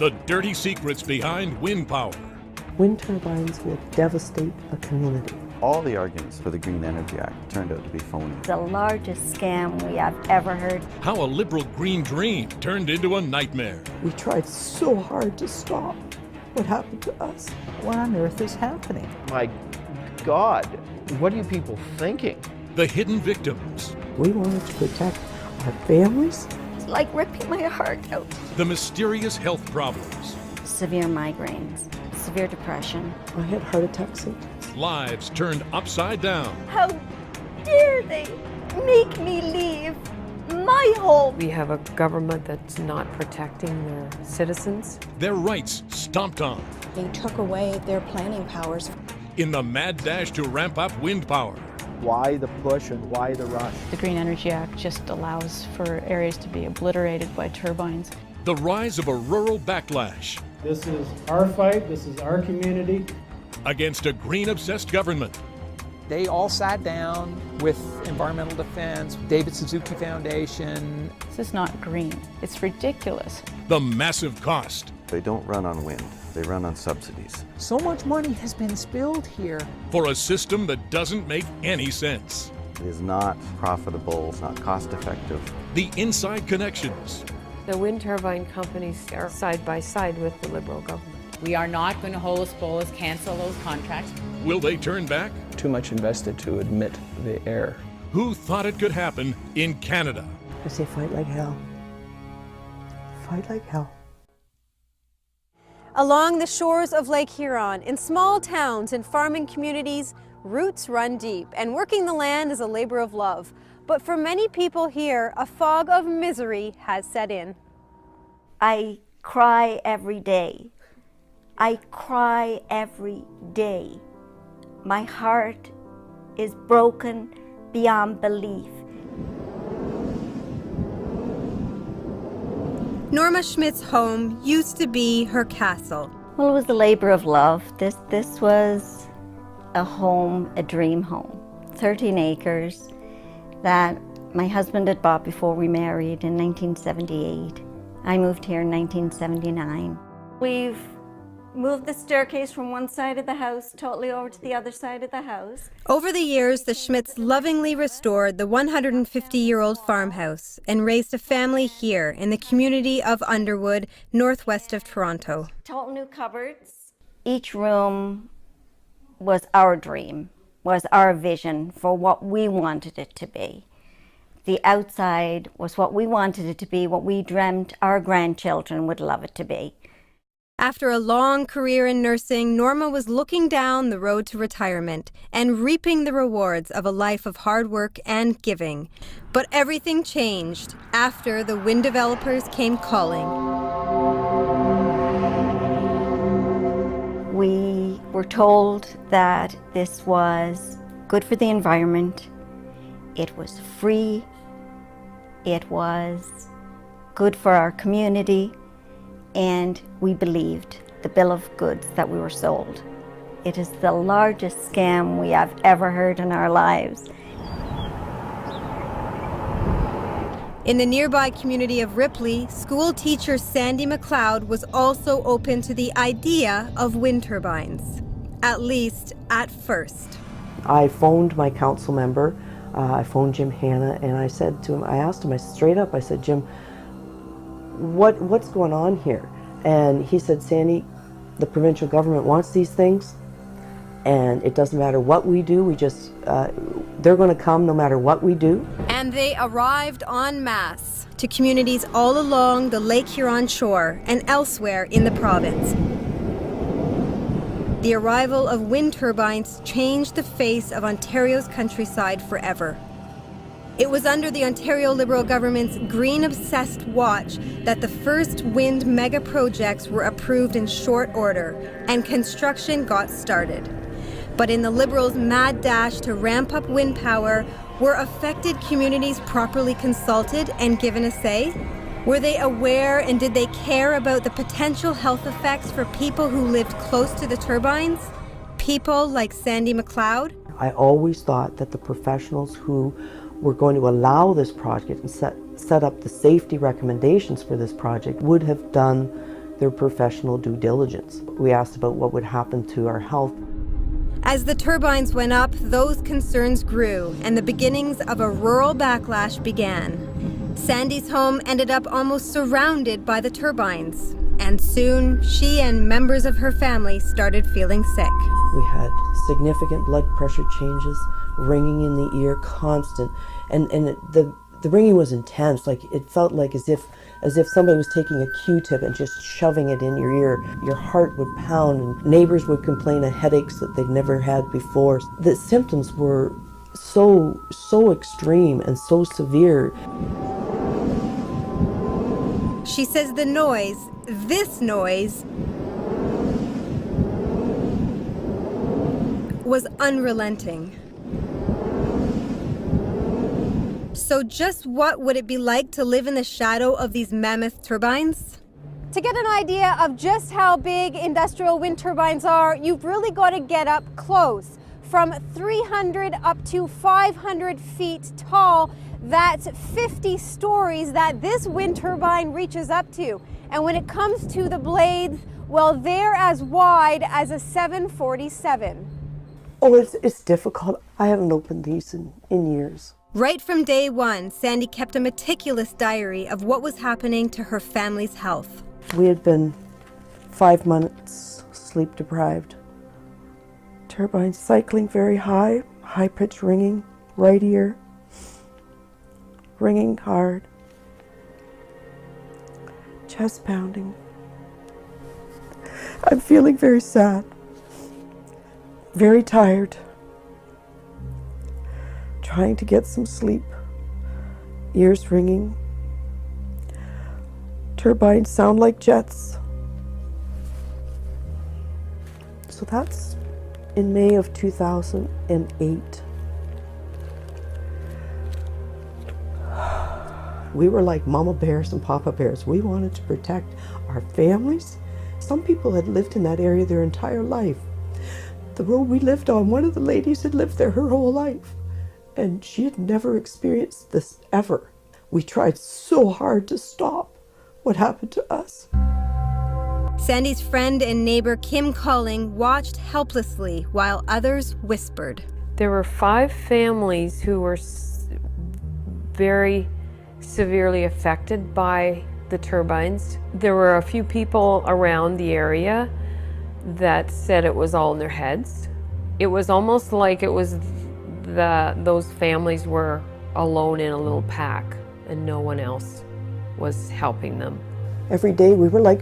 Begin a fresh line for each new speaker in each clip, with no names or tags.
The dirty secrets behind wind power.
Wind turbines will devastate a community.
All the arguments for the Green Energy Act turned out to be phony.
The largest scam we have ever heard.
How a liberal green dream turned into a nightmare.
We tried so hard to stop what happened to us.
What on earth is happening?
My God, what are you people thinking?
The hidden victims.
We wanted to protect our families.
It's like ripping my heart out.
The mysterious health problems.
Severe migraines, severe depression.
I had heart attacks.
Lives turned upside down.
How dare they make me leave my home?
We have a government that's not protecting their citizens.
Their rights stomped on.
They took away their planning powers.
In the mad dash to ramp up wind power.
Why the push and why the rush?
The Green Energy Act just allows for areas to be obliterated by turbines.
The rise of a rural backlash.
This is our fight, this is our community.
Against a green-obsessed government.
They all sat down with Environmental Defense, David Suzuki Foundation.
This is not green. It's ridiculous.
The massive cost.
They don't run on wind, they run on subsidies.
So much money has been spilled here.
For a system that doesn't make any sense.
It is not profitable, it's not cost-effective.
The inside connections.
The wind turbine companies are side by side with the Liberal government.
We are not going to holus bolus cancel those contracts.
Will they turn back?
Too much invested to admit the error.
Who thought it could happen in Canada?
I say fight like hell. Fight like hell.
Along the shores of Lake Huron, in small towns and farming communities, roots run deep, and working the land is a labor of love. But for many people here, a fog of misery has set in.
I cry every day. I cry every day. My heart is broken beyond belief.
Norma Schmidt's home used to be her castle.
Well, it was a labor of love. This was a home, a dream home. 13 acres that my husband had bought before we married in 1978. I moved here in 1979. We've moved the staircase from one side of the house totally over to the other side of the house.
Over the years, the Schmidts lovingly restored the 150-year-old farmhouse and raised a family here in the community of Underwood, northwest of Toronto.
Total new cupboards. Each room was our dream, was our vision for what we wanted it to be. The outside was what we wanted it to be, what we dreamt our grandchildren would love it to be.
After a long career in nursing, Norma was looking down the road to retirement and reaping the rewards of a life of hard work and giving. But everything changed after the wind developers came calling.
We were told that this was good for the environment, it was free, it was good for our community, and we believed the bill of goods that we were sold. It is the largest scam we have ever heard in our lives.
In the nearby community of Ripley, school teacher Sandy McLeod was also open to the idea of wind turbines, at least at first.
I phoned my council member, I phoned Jim Hanna, and I said to him, I asked him, straight up, I said, Jim, what's going on here? And he said, Sandy, the provincial government wants these things, and it doesn't matter what we do, they're going to come no matter what we do.
And they arrived en masse to communities all along the Lake Huron shore and elsewhere in the province. The arrival of wind turbines changed the face of Ontario's countryside forever. It was under the Ontario Liberal government's green-obsessed watch that the first wind mega projects were approved in short order and construction got started. But in the Liberals' mad dash to ramp up wind power, were affected communities properly consulted and given a say? Were they aware and did they care about the potential health effects for people who lived close to the turbines? People like Sandy McLeod?
I always thought that the professionals who were going to allow this project and set up the safety recommendations for this project would have done their professional due diligence. We asked about what would happen to our health.
As the turbines went up, those concerns grew, and the beginnings of a rural backlash began. Sandy's home ended up almost surrounded by the turbines, and soon she and members of her family started feeling sick.
We had significant blood pressure changes, ringing in the ear, constant, and the ringing was intense. Like it felt like as if somebody was taking a Q-tip and just shoving it in your ear. Your heart would pound, and neighbors would complain of headaches that they'd never had before. The symptoms were so extreme and so severe.
She says the noise, this noise, was unrelenting. So just what would it be like to live in the shadow of these mammoth turbines? To get an idea of just how big industrial wind turbines are, you've really got to get up close. From 300 up to 500 feet tall, that's 50 stories that this wind turbine reaches up to. And when it comes to the blades, well, they're as wide as a 747.
Oh, it's difficult. I haven't opened these in years.
Right from day one, Sandy kept a meticulous diary of what was happening to her family's health.
We had been 5 months sleep deprived. Turbines cycling very high, high-pitched ringing, right ear, ringing hard, chest pounding. I'm feeling very sad, very tired, trying to get some sleep, ears ringing. Turbines sound like jets. So that's in May of 2008. We were like mama bears and papa bears. We wanted to protect our families. Some people had lived in that area their entire life. The road we lived on, one of the ladies had lived there her whole life, and she had never experienced this ever. We tried so hard to stop what happened to us.
Sandy's friend and neighbor Kim Calling watched helplessly while others whispered.
There were 5 families who were very severely affected by the turbines. There were a few people around the area that said it was all in their heads. It was almost like it was those families were alone in a little pack and no one else was helping them.
Every day we were like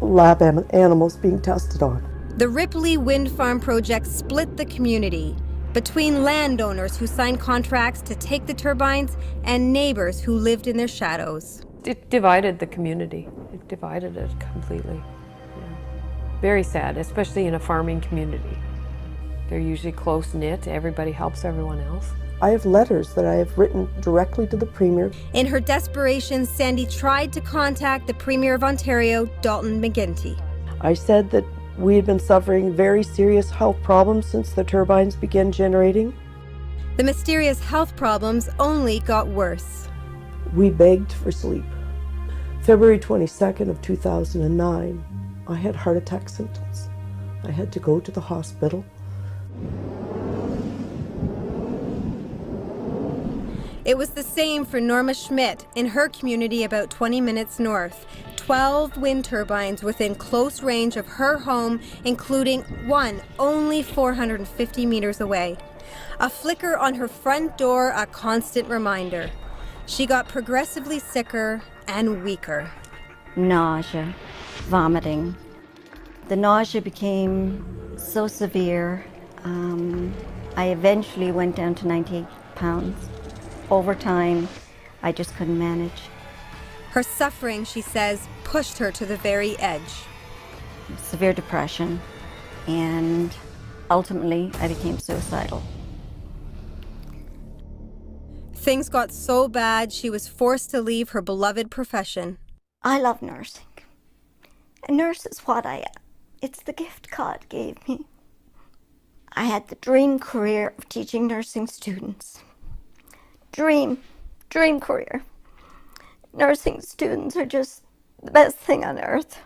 lab animals being tested on.
The Ripley Wind Farm project split the community between landowners who signed contracts to take the turbines and neighbors who lived in their shadows.
It divided the community. It divided it completely. Yeah. Very sad, especially in a farming community. They're usually close-knit. Everybody helps everyone else.
I have letters that I have written directly to the Premier.
In her desperation, Sandy tried to contact the Premier of Ontario, Dalton McGuinty.
I said that we had been suffering very serious health problems since the turbines began generating.
The mysterious health problems only got worse.
We begged for sleep. February 22nd of 2009, I had heart attack symptoms. I had to go to the hospital.
It was the same for Norma Schmidt in her community about 20 minutes north. 12 wind turbines within close range of her home, including one only 450 meters away. A flicker on her front door, a constant reminder. She got progressively sicker and weaker.
Nausea, vomiting. The nausea became so severe, I eventually went down to 98 pounds. Over time, I just couldn't manage.
Her suffering, she says, pushed her to the very edge.
Severe depression, and ultimately I became suicidal.
Things got so bad she was forced to leave her beloved profession.
I love nursing. A nurse is what I am. It's the gift God gave me. I had the dream career of teaching nursing students. Dream career. Nursing students are just the best thing on earth.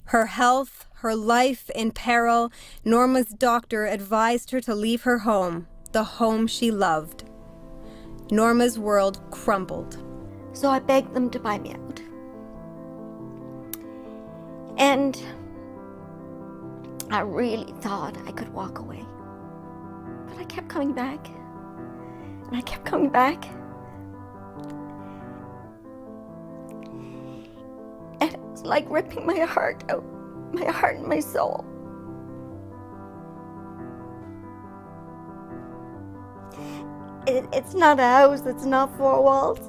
Her health, her life in peril, Norma's doctor advised her to leave her home, the home she loved. Norma's world crumbled.
So I begged them to buy me out. And I really thought I could walk away. But I kept coming back. And I kept coming back. And it was like ripping my heart out, my heart and my soul. It's not a house, it's not four walls.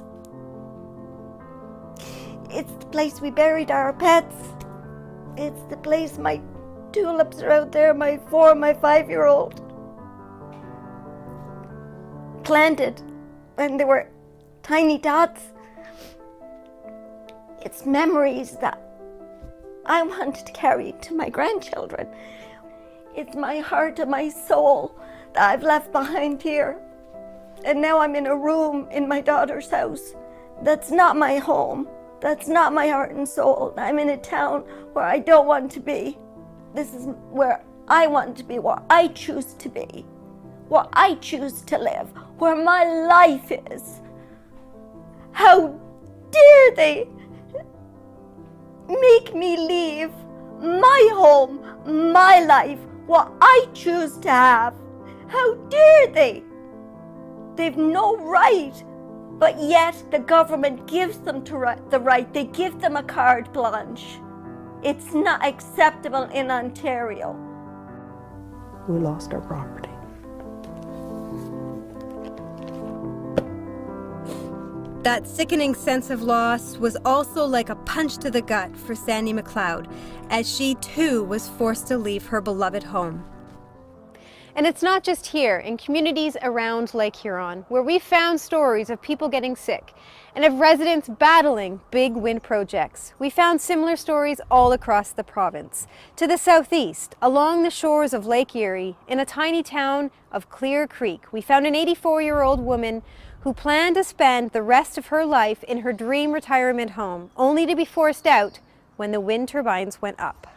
It's the place we buried our pets. It's the place my tulips are out there, my 4 and my 5-year-old. Planted when they were tiny dots. It's memories that I want to carry to my grandchildren. It's my heart and my soul that I've left behind here. And now I'm in a room in my daughter's house. That's not my home. That's not my heart and soul. I'm in a town where I don't want to be. This is where I want to be, where I choose to be, where I choose to live, where my life is. How dare they make me leave my home, my life, what I choose to have? How dare they? They've no right, but yet the government gives them the right. They give them a carte blanche. It's not acceptable in Ontario.
We lost our property.
That sickening sense of loss was also like a punch to the gut for Sandy McLeod, as she too was forced to leave her beloved home.
And it's not just here, in communities around Lake Huron, where we found stories of people getting sick and of residents battling big wind projects. We found similar stories all across the province. To the southeast, along the shores of Lake Erie, in a tiny town of Clear Creek, we found an 84-year-old woman who planned to spend the rest of her life in her dream retirement home, only to be forced out when the wind turbines went up.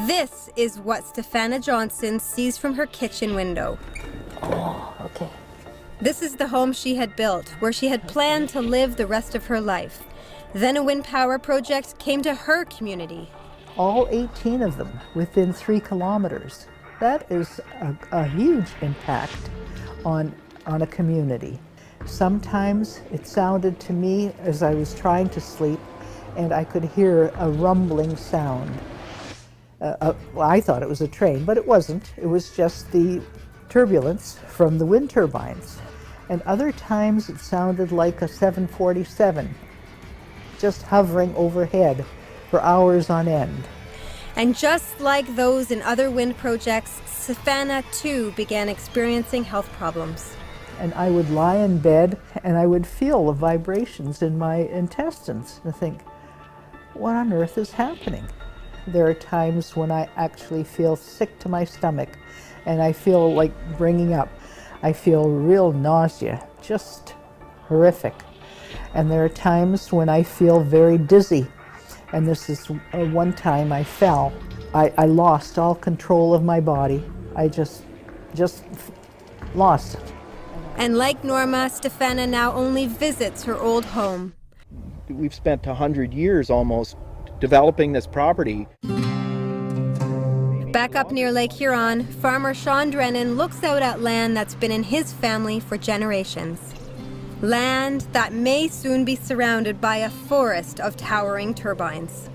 This is what Stefana Johnson sees from her kitchen window.
Oh, okay.
This is the home she had built, where she had planned to live the rest of her life. Then a wind power project came to her community.
All 18 of them within 3 kilometers. That is a huge impact on a community. Sometimes it sounded to me as I was trying to sleep, and I could hear a rumbling sound. Well, I thought it was a train, but it wasn't. It was just the turbulence from the wind turbines. And other times it sounded like a 747, just hovering overhead for hours on end.
And just like those in other wind projects, Stefana too began experiencing health problems.
And I would lie in bed and I would feel the vibrations in my intestines and think, what on earth is happening? There are times when I actually feel sick to my stomach and I feel like bringing up. I feel real nausea, just horrific. And there are times when I feel very dizzy. And this is one time I fell. I lost all control of my body. I just lost it.
And like Norma, Stefana now only visits her old home.
We've spent 100 years almost developing this property.
Back up near Lake Huron, farmer Sean Drennan looks out at land that's been in his family for generations. Land that may soon be surrounded by a forest of towering turbines.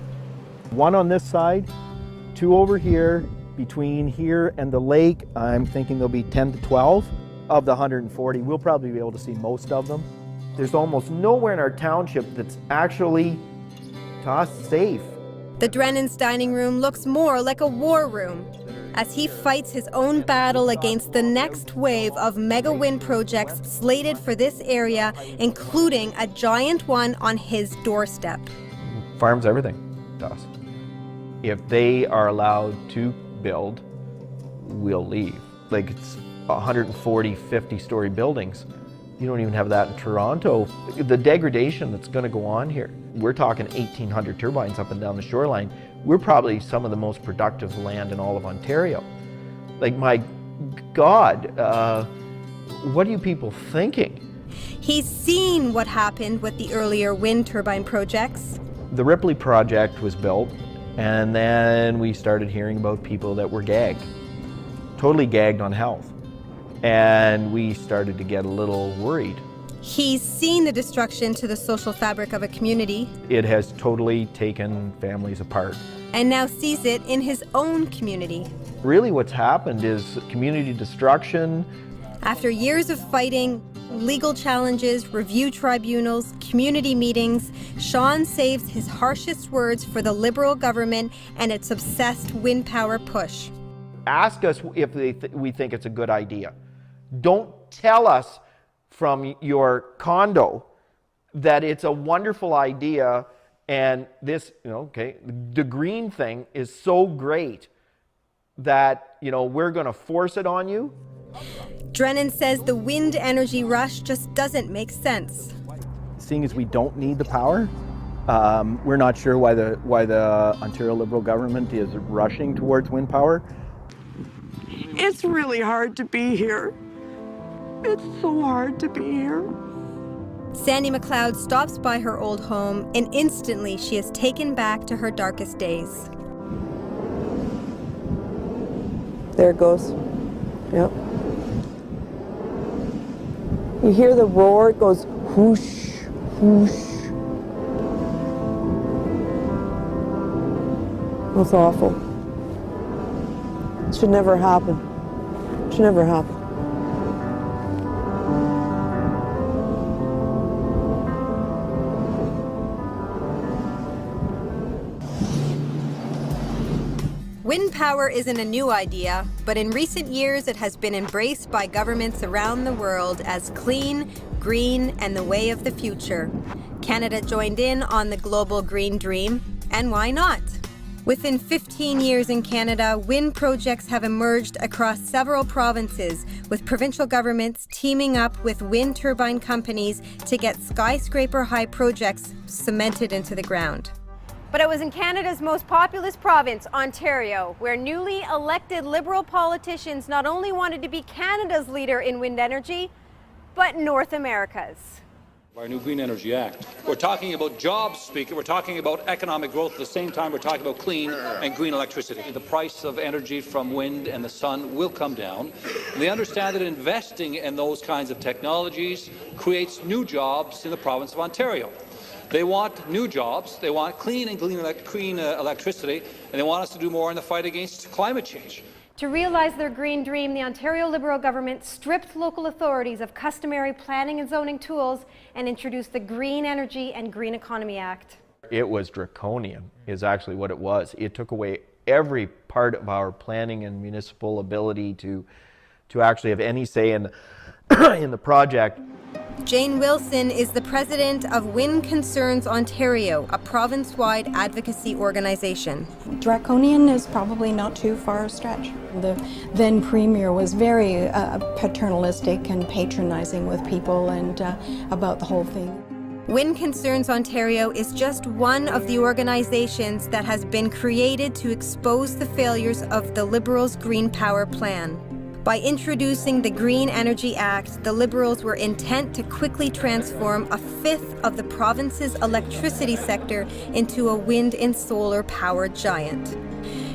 1 on this side, 2 over here. Between here and the lake, I'm thinking there'll be 10 to 12. Of the 140, we'll probably be able to see most of them. There's almost nowhere in our township that's actually, to us, safe.
The Drennan's dining room looks more like a war room as he fights his own battle against the next wave of mega wind projects slated for this area, including a giant one on his doorstep.
Farms everything to us.
If they are allowed to build, we'll leave. Like, it's 140, 50-story buildings. You don't even have that in Toronto. The degradation that's going to go on here. we're talking 1,800 turbines up and down the shoreline. We're probably some of the most productive land in all of Ontario. Like, my God, what are you people thinking?
He's seen what happened with the earlier wind turbine projects.
The Ripley project was built, and then we started hearing about people that were gagged, totally gagged on health. And we started to get a little worried.
He's seen the destruction to the social fabric of a community.
It has totally taken families apart.
And now sees it in his own community.
Really what's happened is community destruction.
After years of fighting, legal challenges, review tribunals, community meetings, Sean saves his harshest words for the Liberal government and its obsessed wind power push.
Ask us if we think it's a good idea. Don't tell us from your condo that it's a wonderful idea and this, okay, the green thing is so great that, we're going to force it on you.
Drennan says the wind energy rush just doesn't make sense.
Seeing as we don't need the power, we're not sure why the Ontario Liberal government is rushing towards wind power.
It's really hard to be here. It's so hard to be here.
Sandy McLeod stops by her old home, and instantly she is taken back to her darkest days.
There it goes. Yep. You hear the roar, it goes whoosh, whoosh. That's awful. It should never happen. It should never happen.
Wind power isn't a new idea, but in recent years it has been embraced by governments around the world as clean, green, and the way of the future. Canada joined in on the global green dream, and why not? Within 15 years in Canada, wind projects have emerged across several provinces, with provincial governments teaming up with wind turbine companies to get skyscraper-high projects cemented into the ground.
But it was in Canada's most populous province, Ontario, where newly elected Liberal politicians not only wanted to be Canada's leader in wind energy, but North America's.
Our new Green Energy Act. We're talking about jobs, Speaker. We're talking about economic growth. At the same time, we're talking about clean and green electricity. The price of energy from wind and the sun will come down. And they understand that investing in those kinds of technologies creates new jobs in the province of Ontario. They want new jobs, they want clean electricity, and they want us to do more in the fight against climate change.
To realize their green dream, the Ontario Liberal government stripped local authorities of customary planning and zoning tools and introduced the Green Energy and Green Economy Act.
It was draconian, is actually what it was. It took away every part of our planning and municipal ability to actually have any say in the project.
Jane Wilson is the president of Wind Concerns Ontario, a province-wide advocacy organization.
Draconian is probably not too far a stretch. The then premier was very paternalistic and patronizing with people and about the whole thing.
Wind Concerns Ontario is just one of the organizations that has been created to expose the failures of the Liberals' Green Power Plan. By introducing the Green Energy Act, the Liberals were intent to quickly transform a fifth of the province's electricity sector into a wind and solar power giant.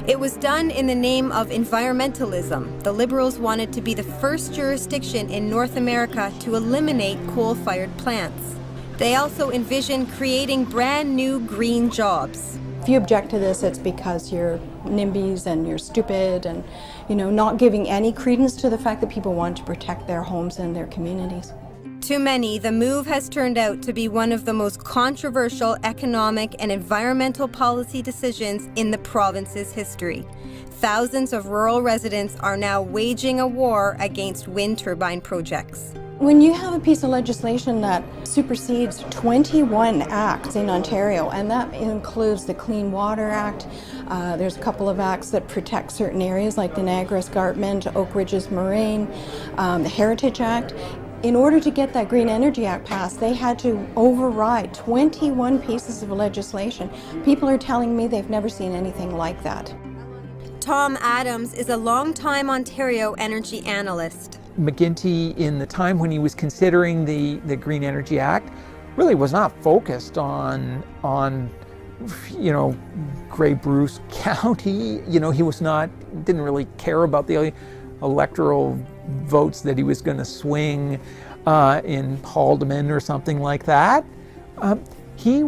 It was done in the name of environmentalism. The Liberals wanted to be the first jurisdiction in North America to eliminate coal-fired plants. They also envisioned creating brand new green jobs.
If you object to this, it's because you're NIMBYs and you're stupid and, not giving any credence to the fact that people want to protect their homes and their communities.
To many, the move has turned out to be one of the most controversial economic and environmental policy decisions in the province's history. Thousands of rural residents are now waging a war against wind turbine projects.
When you have a piece of legislation that supersedes 21 acts in Ontario, and that includes the Clean Water Act, there's a couple of acts that protect certain areas like the Niagara Escarpment, Oak Ridges Moraine, the Heritage Act. In order to get that Green Energy Act passed, they had to override 21 pieces of legislation. People are telling me they've never seen anything like that.
Tom Adams is a longtime Ontario energy analyst.
McGuinty, in the time when he was considering the Green Energy Act, really was not focused on Grey Bruce County. He didn't really care about the electoral votes that he was going to swing in Haldimand or something like that. He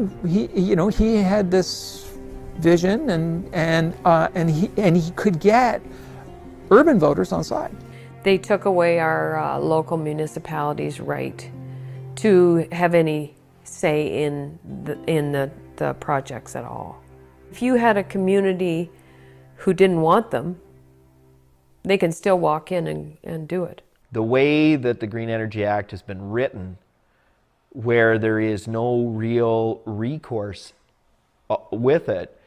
had this vision, and he could get urban voters on side.
They took away our local municipalities' right to have any say in the projects at all. If you had a community who didn't want them, they can still walk in and do it.
The way that the Green Energy Act has been written, where there is no real recourse with it,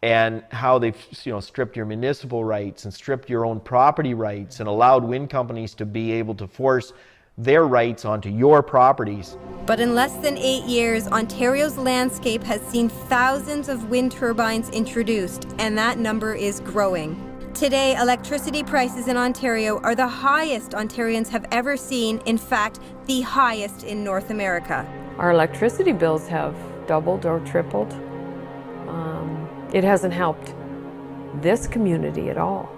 and how they've stripped your municipal rights and stripped your own property rights and allowed wind companies to be able to force their rights onto your properties.
But in less than 8 years, Ontario's landscape has seen thousands of wind turbines introduced, and that number is growing. Today, electricity prices in Ontario are the highest Ontarians have ever seen, in fact, the highest in North America.
Our electricity bills have doubled or tripled. It hasn't helped this community at all.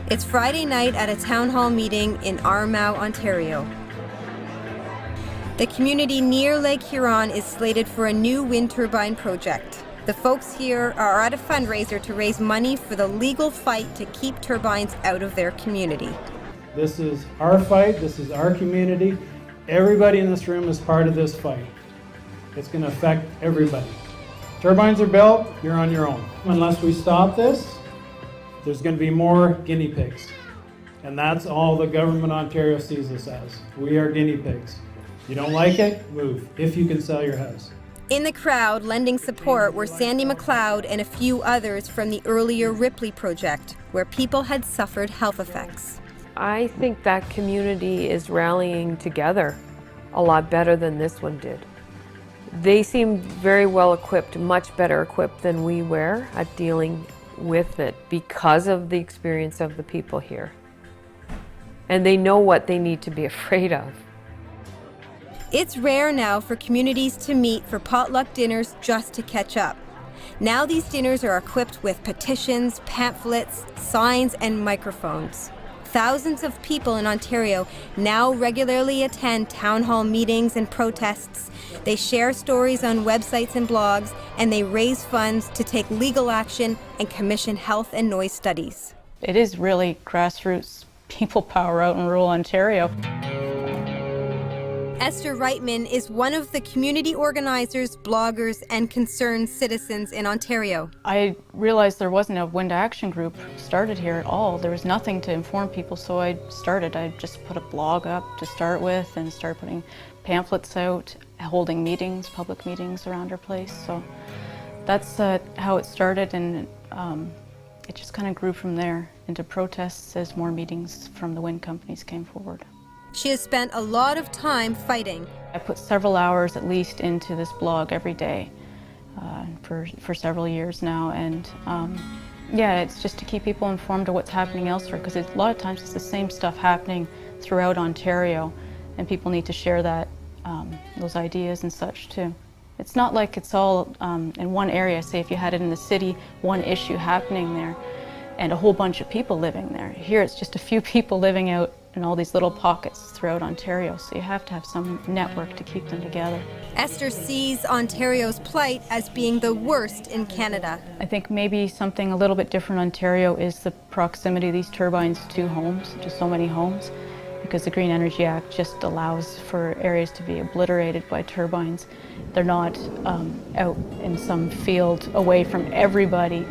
It's Friday night at a town hall meeting in Armagh, Ontario. The community near Lake Huron is slated for a new wind turbine project. The folks here are at a fundraiser to raise money for the legal fight to keep turbines out of their community.
This is our fight. This is our community. Everybody in this room is part of this fight. It's going to affect everybody. Turbines are built, you're on your own. Unless we stop this, there's going to be more guinea pigs. And that's all the government of Ontario sees us as. We are guinea pigs. You don't like it? Move, if you can sell your house.
In the crowd, lending support were Sandy McLeod and a few others from the earlier Ripley project, where people had suffered health effects.
I think that community is rallying together a lot better than this one did. They seem very well equipped, much better equipped than we were at dealing with it because of the experience of the people here. And they know what they need to be afraid of.
It's rare now for communities to meet for potluck dinners just to catch up. Now these dinners are equipped with petitions, pamphlets, signs, and microphones. Thousands of people in Ontario now regularly attend town hall meetings and protests. They share stories on websites and blogs, and they raise funds to take legal action and commission health and noise studies.
It is really grassroots people power out in rural Ontario.
Esther Reitman is one of the community organizers, bloggers, and concerned citizens in Ontario.
I realized there wasn't a wind action group started here at all. There was nothing to inform people, so I just put a blog up to start with and started putting pamphlets out, holding meetings, public meetings around our place. So that's how it started, and it just kind of grew from there into protests as more meetings from the wind companies came forward.
She has spent a lot of time fighting.
I put several hours at least into this blog every day for several years now, and yeah, it's just to keep people informed of what's happening elsewhere, because a lot of times it's the same stuff happening throughout Ontario, and people need to share that those ideas and such too. It's not like it's all in one area. Say if you had it in the city, one issue happening there, and a whole bunch of people living there. Here it's just a few people living out in all these little pockets throughout Ontario, so you have to have some network to keep them together.
Esther sees Ontario's plight as being the worst in Canada.
I think maybe something a little bit different in Ontario is the proximity of these turbines to homes, to so many homes, because the Green Energy Act just allows for areas to be obliterated by turbines. They're not out in some field away from everybody.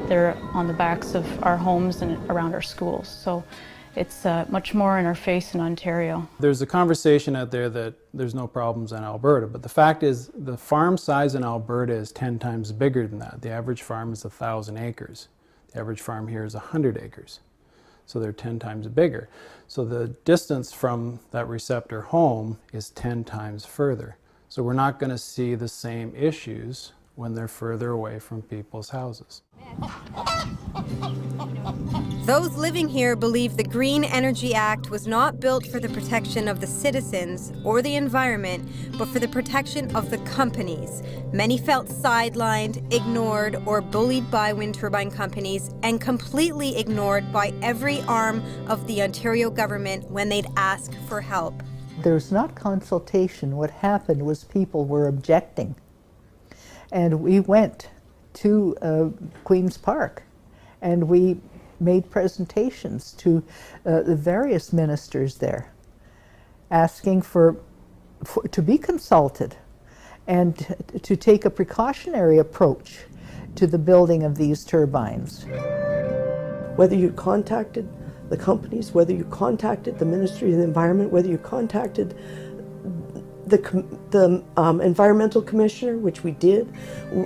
They're on the backs of our homes and around our schools. So it's much more in our face in Ontario.
There's a conversation out there that there's no problems in Alberta, but the fact is the farm size in Alberta is 10 times bigger than that. The average farm is 1,000 acres. The average farm here is 100 acres.
so they're 10 times bigger. So the distance from that receptor home is 10 times further. So we're not going to see the same issues when they're further away from people's houses.
Those living here believe the Green Energy Act was not built for the protection of the citizens or the environment, but for the protection of the companies. Many felt sidelined, ignored, or bullied by wind turbine companies, and completely ignored by every arm of the Ontario government when they'd ask for help.
There was not consultation. What happened was people were objecting. And we went to Queen's Park, and we made presentations to the various ministers there, asking to be consulted and to take a precautionary approach to the building of these turbines.
Whether you contacted the companies, whether you contacted the Ministry of the Environment, whether you contacted the Environmental Commissioner, which we did,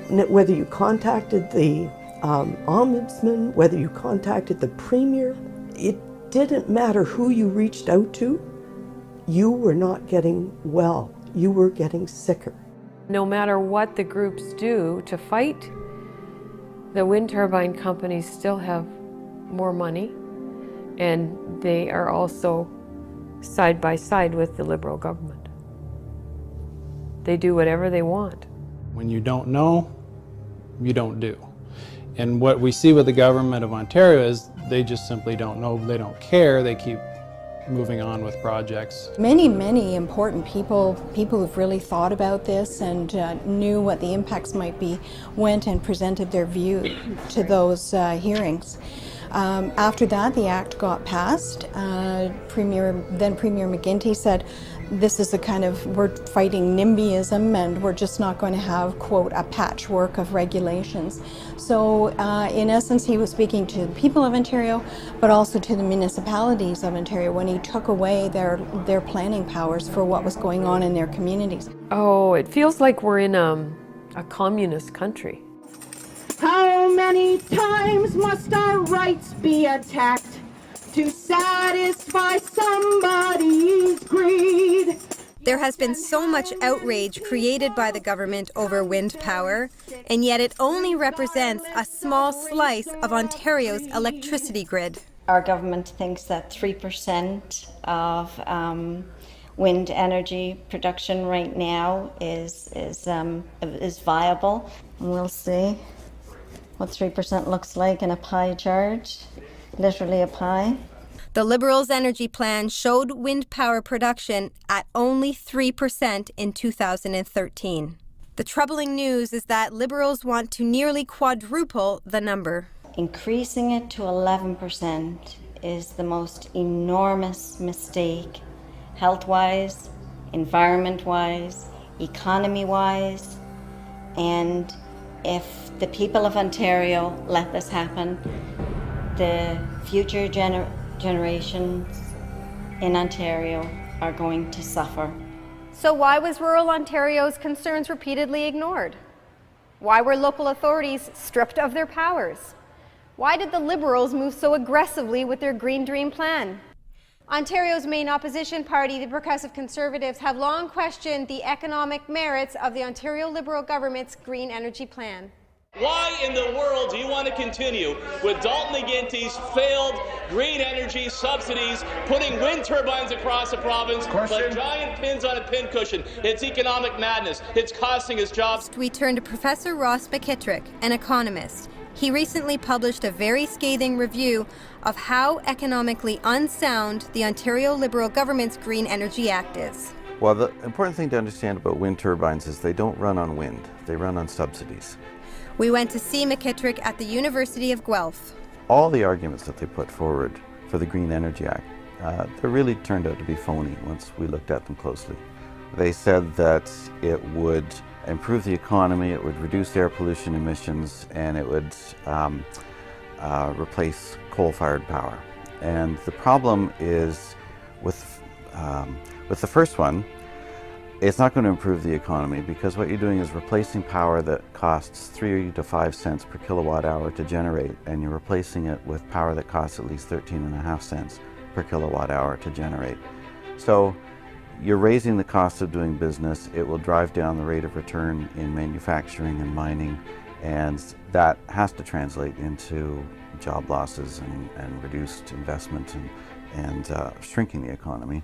whether you contacted the Ombudsman, whether you contacted the Premier, it didn't matter who you reached out to, you were not getting well. You were getting sicker.
No matter what the groups do to fight, the wind turbine companies still have more money, and they are also side by side with the Liberal government. They do whatever they want.
When you don't know, you don't do. And what we see with the government of Ontario is they just simply don't know, they don't care, they keep moving on with projects.
Many important people who've really thought about this and knew what the impacts might be, went and presented their view to those hearings. After that, the act got passed. Then Premier McGuinty said, this is a kind of, we're fighting NIMBYism and we're just not going to have, quote, a patchwork of regulations. So in essence, he was speaking to the people of Ontario, but also to the municipalities of Ontario when he took away their planning powers for what was going on in their communities.
Oh, it feels like we're in a communist country.
How many times must our rights be attacked to satisfy somebody's greed?
There has been so much outrage created by the government over wind power, and yet it only represents a small slice of Ontario's electricity grid.
Our government thinks that 3% of wind energy production right now is viable. And we'll see what 3% looks like in a pie chart, literally a pie.
The Liberals' energy plan showed wind power production at only 3% in 2013. The troubling news is that Liberals want to nearly quadruple the number.
Increasing it to 11% is the most enormous mistake, health-wise, environment-wise, economy-wise, and if the people of Ontario let this happen, the future generations in Ontario are going to suffer.
So why was rural Ontario's concerns repeatedly ignored? Why were local authorities stripped of their powers? Why did the Liberals move so aggressively with their Green Dream plan? Ontario's main opposition party, the Progressive Conservatives, have long questioned the economic merits of the Ontario Liberal government's green energy plan.
Why in the world do you want to continue with Dalton McGuinty's failed green energy subsidies, putting wind turbines across the province like giant pins on a pincushion? It's economic madness. It's costing us jobs.
We turn to Professor Ross McKittrick, an economist. He recently published a very scathing review of how economically unsound the Ontario Liberal government's Green Energy Act is.
Well, the important thing to understand about wind turbines is they don't run on wind. They run on subsidies.
We went to see McKittrick at the University of Guelph.
All the arguments that they put forward for the Green Energy Act, they really turned out to be phony once we looked at them closely. They said that it would improve the economy, it would reduce air pollution emissions, and it would replace coal-fired power. And the problem is with the first one, It's not going to improve the economy because what you're doing is replacing power that costs 3 to 5 cents per kilowatt hour to generate, and you're replacing it with power that costs at least 13.5 cents per kilowatt hour to generate. So you're raising the cost of doing business. It will drive down the rate of return in manufacturing and mining, and that has to translate into job losses and reduced investment and shrinking the economy.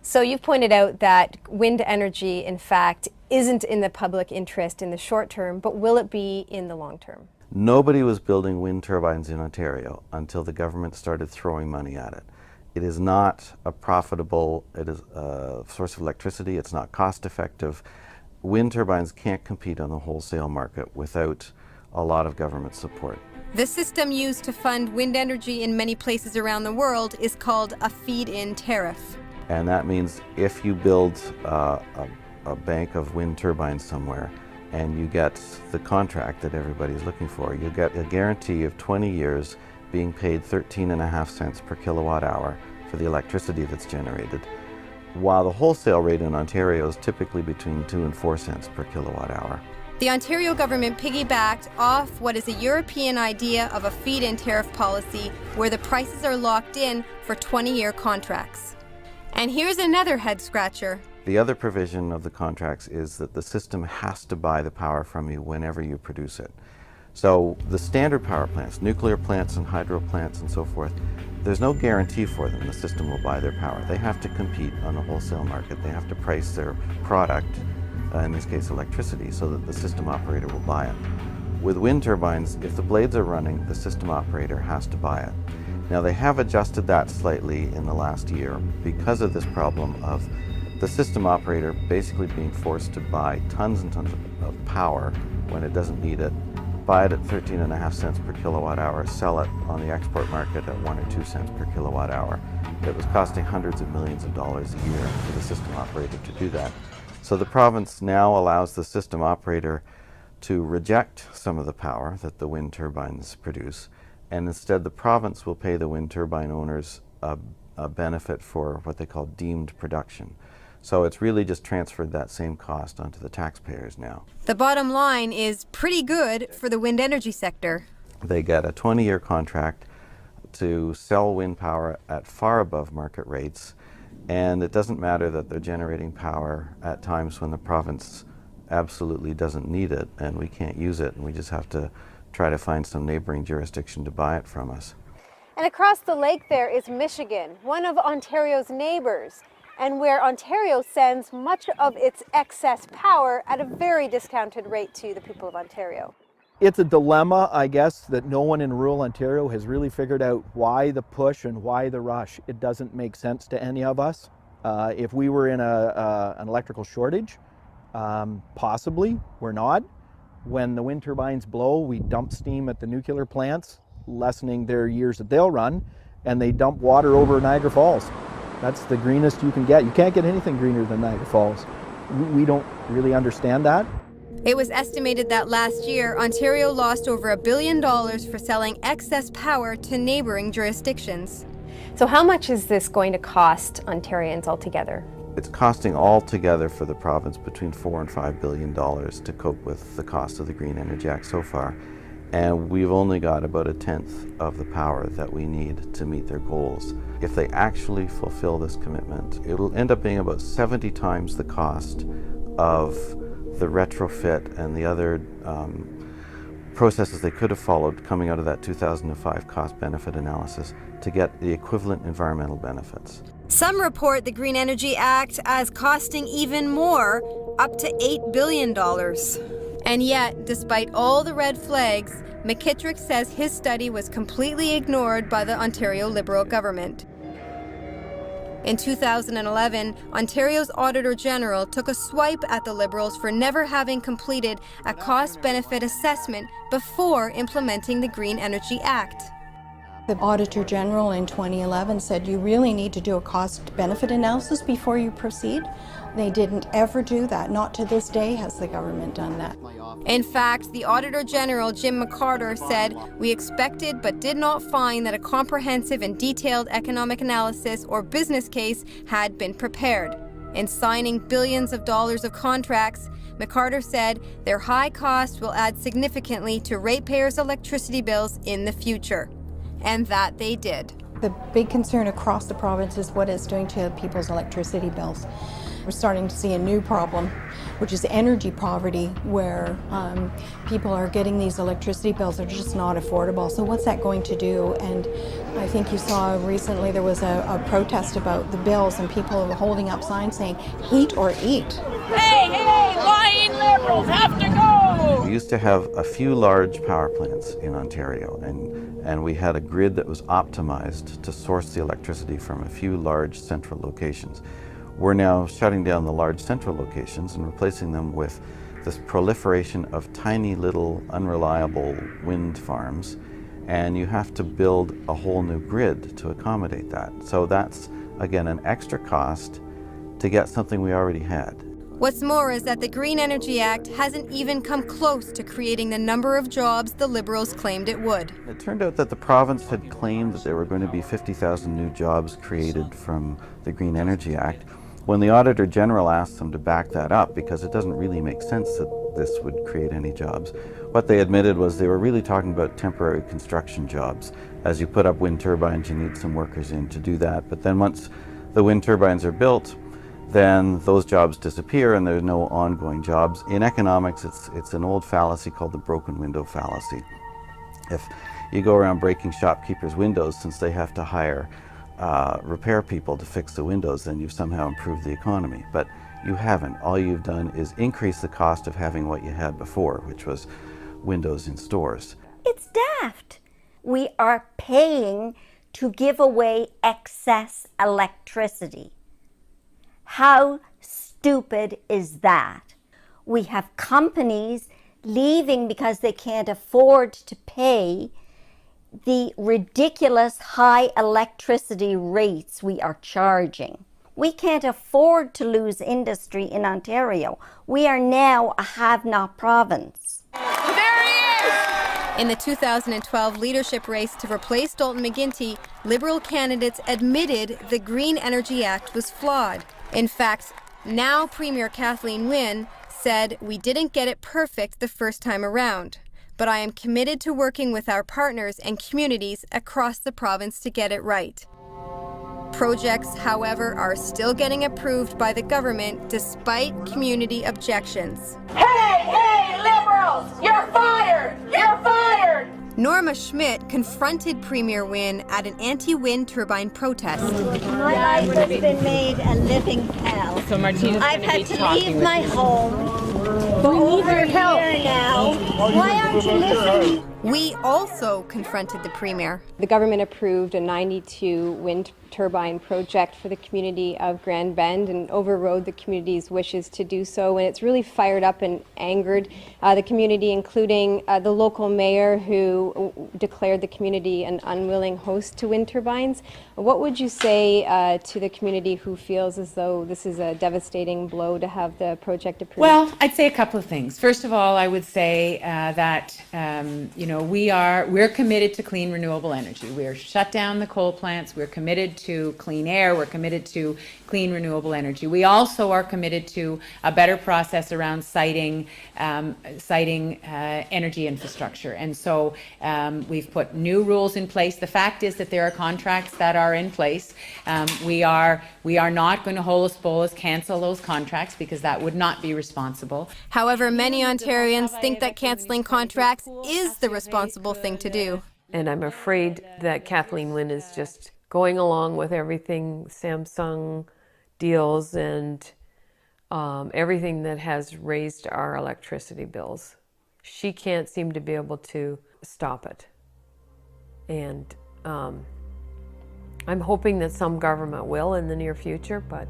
So you've pointed out that wind energy, in fact, isn't in the public interest in the short term, but will it be in the long term?
Nobody was building wind turbines in Ontario until the government started throwing money at it. It is not a profitable source of electricity. It's not cost effective. Wind turbines can't compete on the wholesale market without a lot of government support.
The system used to fund wind energy in many places around the world is called a feed-in tariff.
And that means if you build a bank of wind turbines somewhere and you get the contract that everybody's looking for, you get a guarantee of 20 years being paid 13.5 cents per kilowatt hour for the electricity that's generated, while the wholesale rate in Ontario is typically between 2 and 4 cents per kilowatt hour.
The Ontario government piggybacked off what is a European idea of a feed-in tariff policy where the prices are locked in for 20-year contracts. And here's another head-scratcher.
The other provision of the contracts is that the system has to buy the power from you whenever you produce it. So the standard power plants, nuclear plants and hydro plants and so forth, there's no guarantee for them the system will buy their power. They have to compete on the wholesale market. They have to price their product, in this case electricity, so that the system operator will buy it. With wind turbines, if the blades are running, the system operator has to buy it. Now they have adjusted that slightly in the last year because of this problem of the system operator basically being forced to buy tons and tons of power when it doesn't need it, buy it at 13.5 cents per kilowatt hour, sell it on the export market at 1 or 2 cents per kilowatt hour. It was costing hundreds of millions of dollars a year for the system operator to do that. So the province now allows the system operator to reject some of the power that the wind turbines produce, and instead the province will pay the wind turbine owners a benefit for what they call deemed production. So it's really just transferred that same cost onto the taxpayers now.
The bottom line is pretty good for the wind energy sector.
They get a 20-year contract to sell wind power at far above market rates, and it doesn't matter that they're generating power at times when the province absolutely doesn't need it and we can't use it, and we just have to try to find some neighboring jurisdiction to buy it from us.
And across the lake there is Michigan, one of Ontario's neighbors, and where Ontario sends much of its excess power at a very discounted rate to the people of Ontario.
It's a dilemma, I guess, that no one in rural Ontario has really figured out why the push and why the rush. It doesn't make sense to any of us. If we were in an electrical shortage, possibly, we're not. When the wind turbines blow, we dump steam at the nuclear plants, lessening their years that they'll run, and they dump water over Niagara Falls. That's the greenest you can get. You can't get anything greener than Niagara Falls. We don't really understand that.
It was estimated that last year, Ontario lost over $1 billion for selling excess power to neighboring jurisdictions.
So how much is this going to cost Ontarians altogether?
It's costing altogether for the province between $4 and $5 billion to cope with the cost of the Green Energy Act so far. And we've only got about 1/10 of the power that we need to meet their goals. If they actually fulfill this commitment, it'll end up being about 70 times the cost of the retrofit and the other processes they could have followed coming out of that 2005 cost-benefit analysis to get the equivalent environmental benefits.
Some report the Green Energy Act as costing even more, up to $8 billion. And yet, despite all the red flags, McKittrick says his study was completely ignored by the Ontario Liberal government. In 2011, Ontario's Auditor General took a swipe at the Liberals for never having completed a cost-benefit assessment before implementing the Green Energy Act.
The Auditor General in 2011 said you really need to do a cost-benefit analysis before you proceed. They didn't ever do that. Not to this day has the government done that.
In fact, the Auditor General, Jim McCarter, said, "We expected but did not find that a comprehensive and detailed economic analysis or business case had been prepared." In signing billions of dollars of contracts, McCarter said their high cost will add significantly to ratepayers' electricity bills in the future. And that they did.
The big concern across the province is what it's doing to people's electricity bills. We're starting to see a new problem, which is energy poverty, where people are getting these electricity bills that are just not affordable. So what's that going to do? And I think you saw recently there was a protest about the bills, and people were holding up signs saying, heat or eat.
Hey, lying Liberals have to go!
We used to have a few large power plants in Ontario, and we had a grid that was optimized to source the electricity from a few large central locations. We're now shutting down the large central locations and replacing them with this proliferation of tiny little unreliable wind farms, and you have to build a whole new grid to accommodate that. So that's, again, an extra cost to get something we already had.
What's more is that the Green Energy Act hasn't even come close to creating the number of jobs the Liberals claimed it would.
It turned out that the province had claimed that there were going to be 50,000 new jobs created from the Green Energy Act. When the Auditor General asked them to back that up, because it doesn't really make sense that this would create any jobs, what they admitted was they were really talking about temporary construction jobs. As you put up wind turbines, you need some workers in to do that, but then once the wind turbines are built, then those jobs disappear and there's no ongoing jobs. In economics, it's an old fallacy called the broken window fallacy. If you go around breaking shopkeepers' windows, since they have to hire repair people to fix the windows, then you've somehow improved the economy. But you haven't. All you've done is increase the cost of having what you had before, which was windows in stores.
It's daft. We are paying to give away excess electricity. How stupid is that? We have companies leaving because they can't afford to pay the ridiculous high electricity rates we are charging. We can't afford to lose industry in Ontario. We are now a have-not province.
There he is! In the 2012 leadership race to replace Dalton McGuinty, Liberal candidates admitted the Green Energy Act was flawed. In fact, now Premier Kathleen Wynne said, "We didn't get it perfect the first time around, but I am committed to working with our partners and communities across the province to get it right." Projects, however, are still getting approved by the government despite community objections.
Hey, Liberals! You're fired! You're fired!
Norma Schmidt confronted Premier Wynne at an anti-wind turbine protest.
My life has been made a living hell.
So Martina's
I've
gonna
had
be
to
talking
leave
with
my
you.
home for over a year now. Why aren't you listening?
We also confronted the Premier.
The government approved a 92 wind turbine project for the community of Grand Bend and overrode the community's wishes to do so. And it's really fired up and angered the community, including the local mayor who declared the community an unwilling host to wind turbines. What would you say to the community who feels as though this is a devastating blow to have the project approved?
Well, I'd say a couple of things. First of all, I would say that we're committed to clean renewable energy. We're shut down the coal plants. We're committed to clean air. We're committed to clean renewable energy. We also are committed to a better process around siting energy infrastructure. And so we've put new rules in place. The fact is that there are contracts that are in place. We are not going to holus bolus cancel those contracts because that would not be responsible.
However, many Ontarians think that canceling contracts is the responsible thing to do.
And I'm afraid that Kathleen Wynne is just going along with everything Samsung deals and everything that has raised our electricity bills. She can't seem to be able to stop it. And I'm hoping that some government will in the near future, but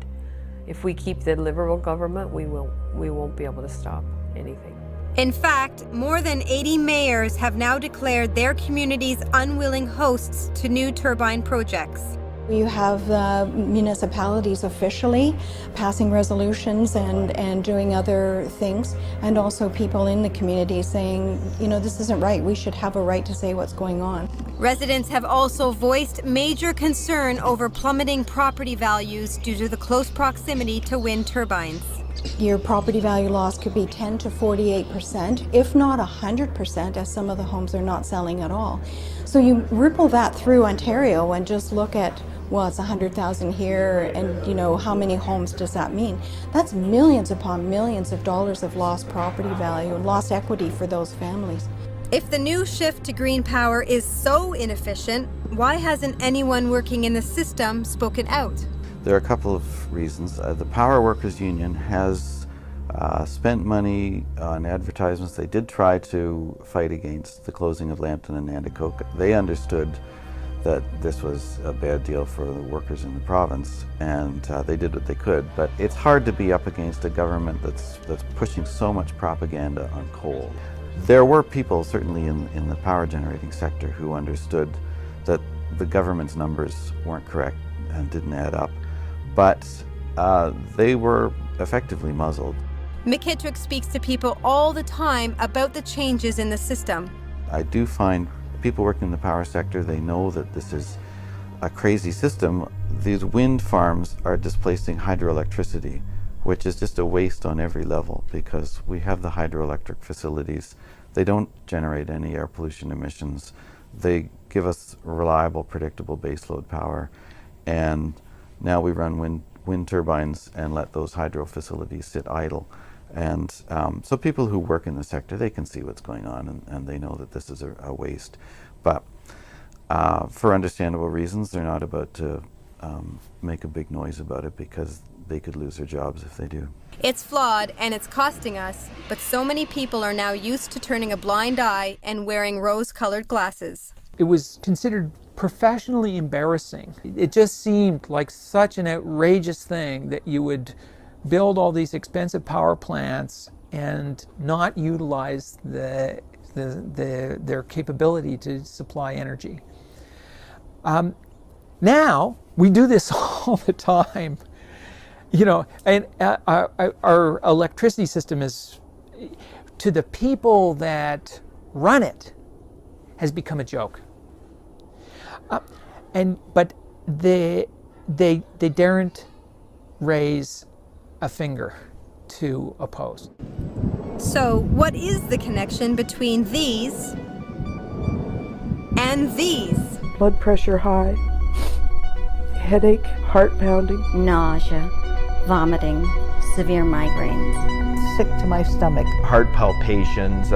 if we keep the Liberal government, we won't be able to stop anything.
In fact, more than 80 mayors have now declared their communities unwilling hosts to new turbine projects.
You have municipalities officially passing resolutions and doing other things, and also people in the community saying, you know, this isn't right. We should have a right to say what's going on.
Residents have also voiced major concern over plummeting property values due to the close proximity to wind turbines.
Your property value loss could be 10 to 48%, if not 100%, as some of the homes are not selling at all. So you ripple that through Ontario and just look at, well, it's 100,000 here, and you know, how many homes does that mean? That's millions upon millions of dollars of lost property value and lost equity for those families.
If the new shift to green power is so inefficient, why hasn't anyone working in the system spoken out?
There are a couple of reasons. The Power Workers Union has spent money on advertisements. They did try to fight against the closing of Lambton and Nanticoke. They understood that this was a bad deal for the workers in the province, and they did what they could. But it's hard to be up against a government that's pushing so much propaganda on coal. There were people, certainly in the power generating sector, who understood that the government's numbers weren't correct and didn't add up. But they were effectively muzzled.
McKittrick speaks to people all the time about the changes in the system.
I do find people working in the power sector, they know that this is a crazy system. These wind farms are displacing hydroelectricity, which is just a waste on every level, because we have the hydroelectric facilities. They don't generate any air pollution emissions. They give us reliable, predictable baseload power. And now we run wind turbines and let those hydro facilities sit idle. And so people who work in the sector, they can see what's going on, and they know that this is a waste. But for understandable reasons, they're not about to make a big noise about it, because they could lose their jobs if they do.
It's flawed and it's costing us, but so many people are now used to turning a blind eye and wearing rose-colored glasses.
It was considered professionally embarrassing. It just seemed like such an outrageous thing that you would build all these expensive power plants and not utilize their capability to supply energy. Now we do this all the time, you know, and our electricity system is, to the people that run it, has become a joke. But they daren't raise a finger to oppose.
So what is the connection between these and these?
Blood pressure high, headache, heart pounding,
nausea, vomiting, severe migraines.
Sick to my stomach.
Heart palpitations,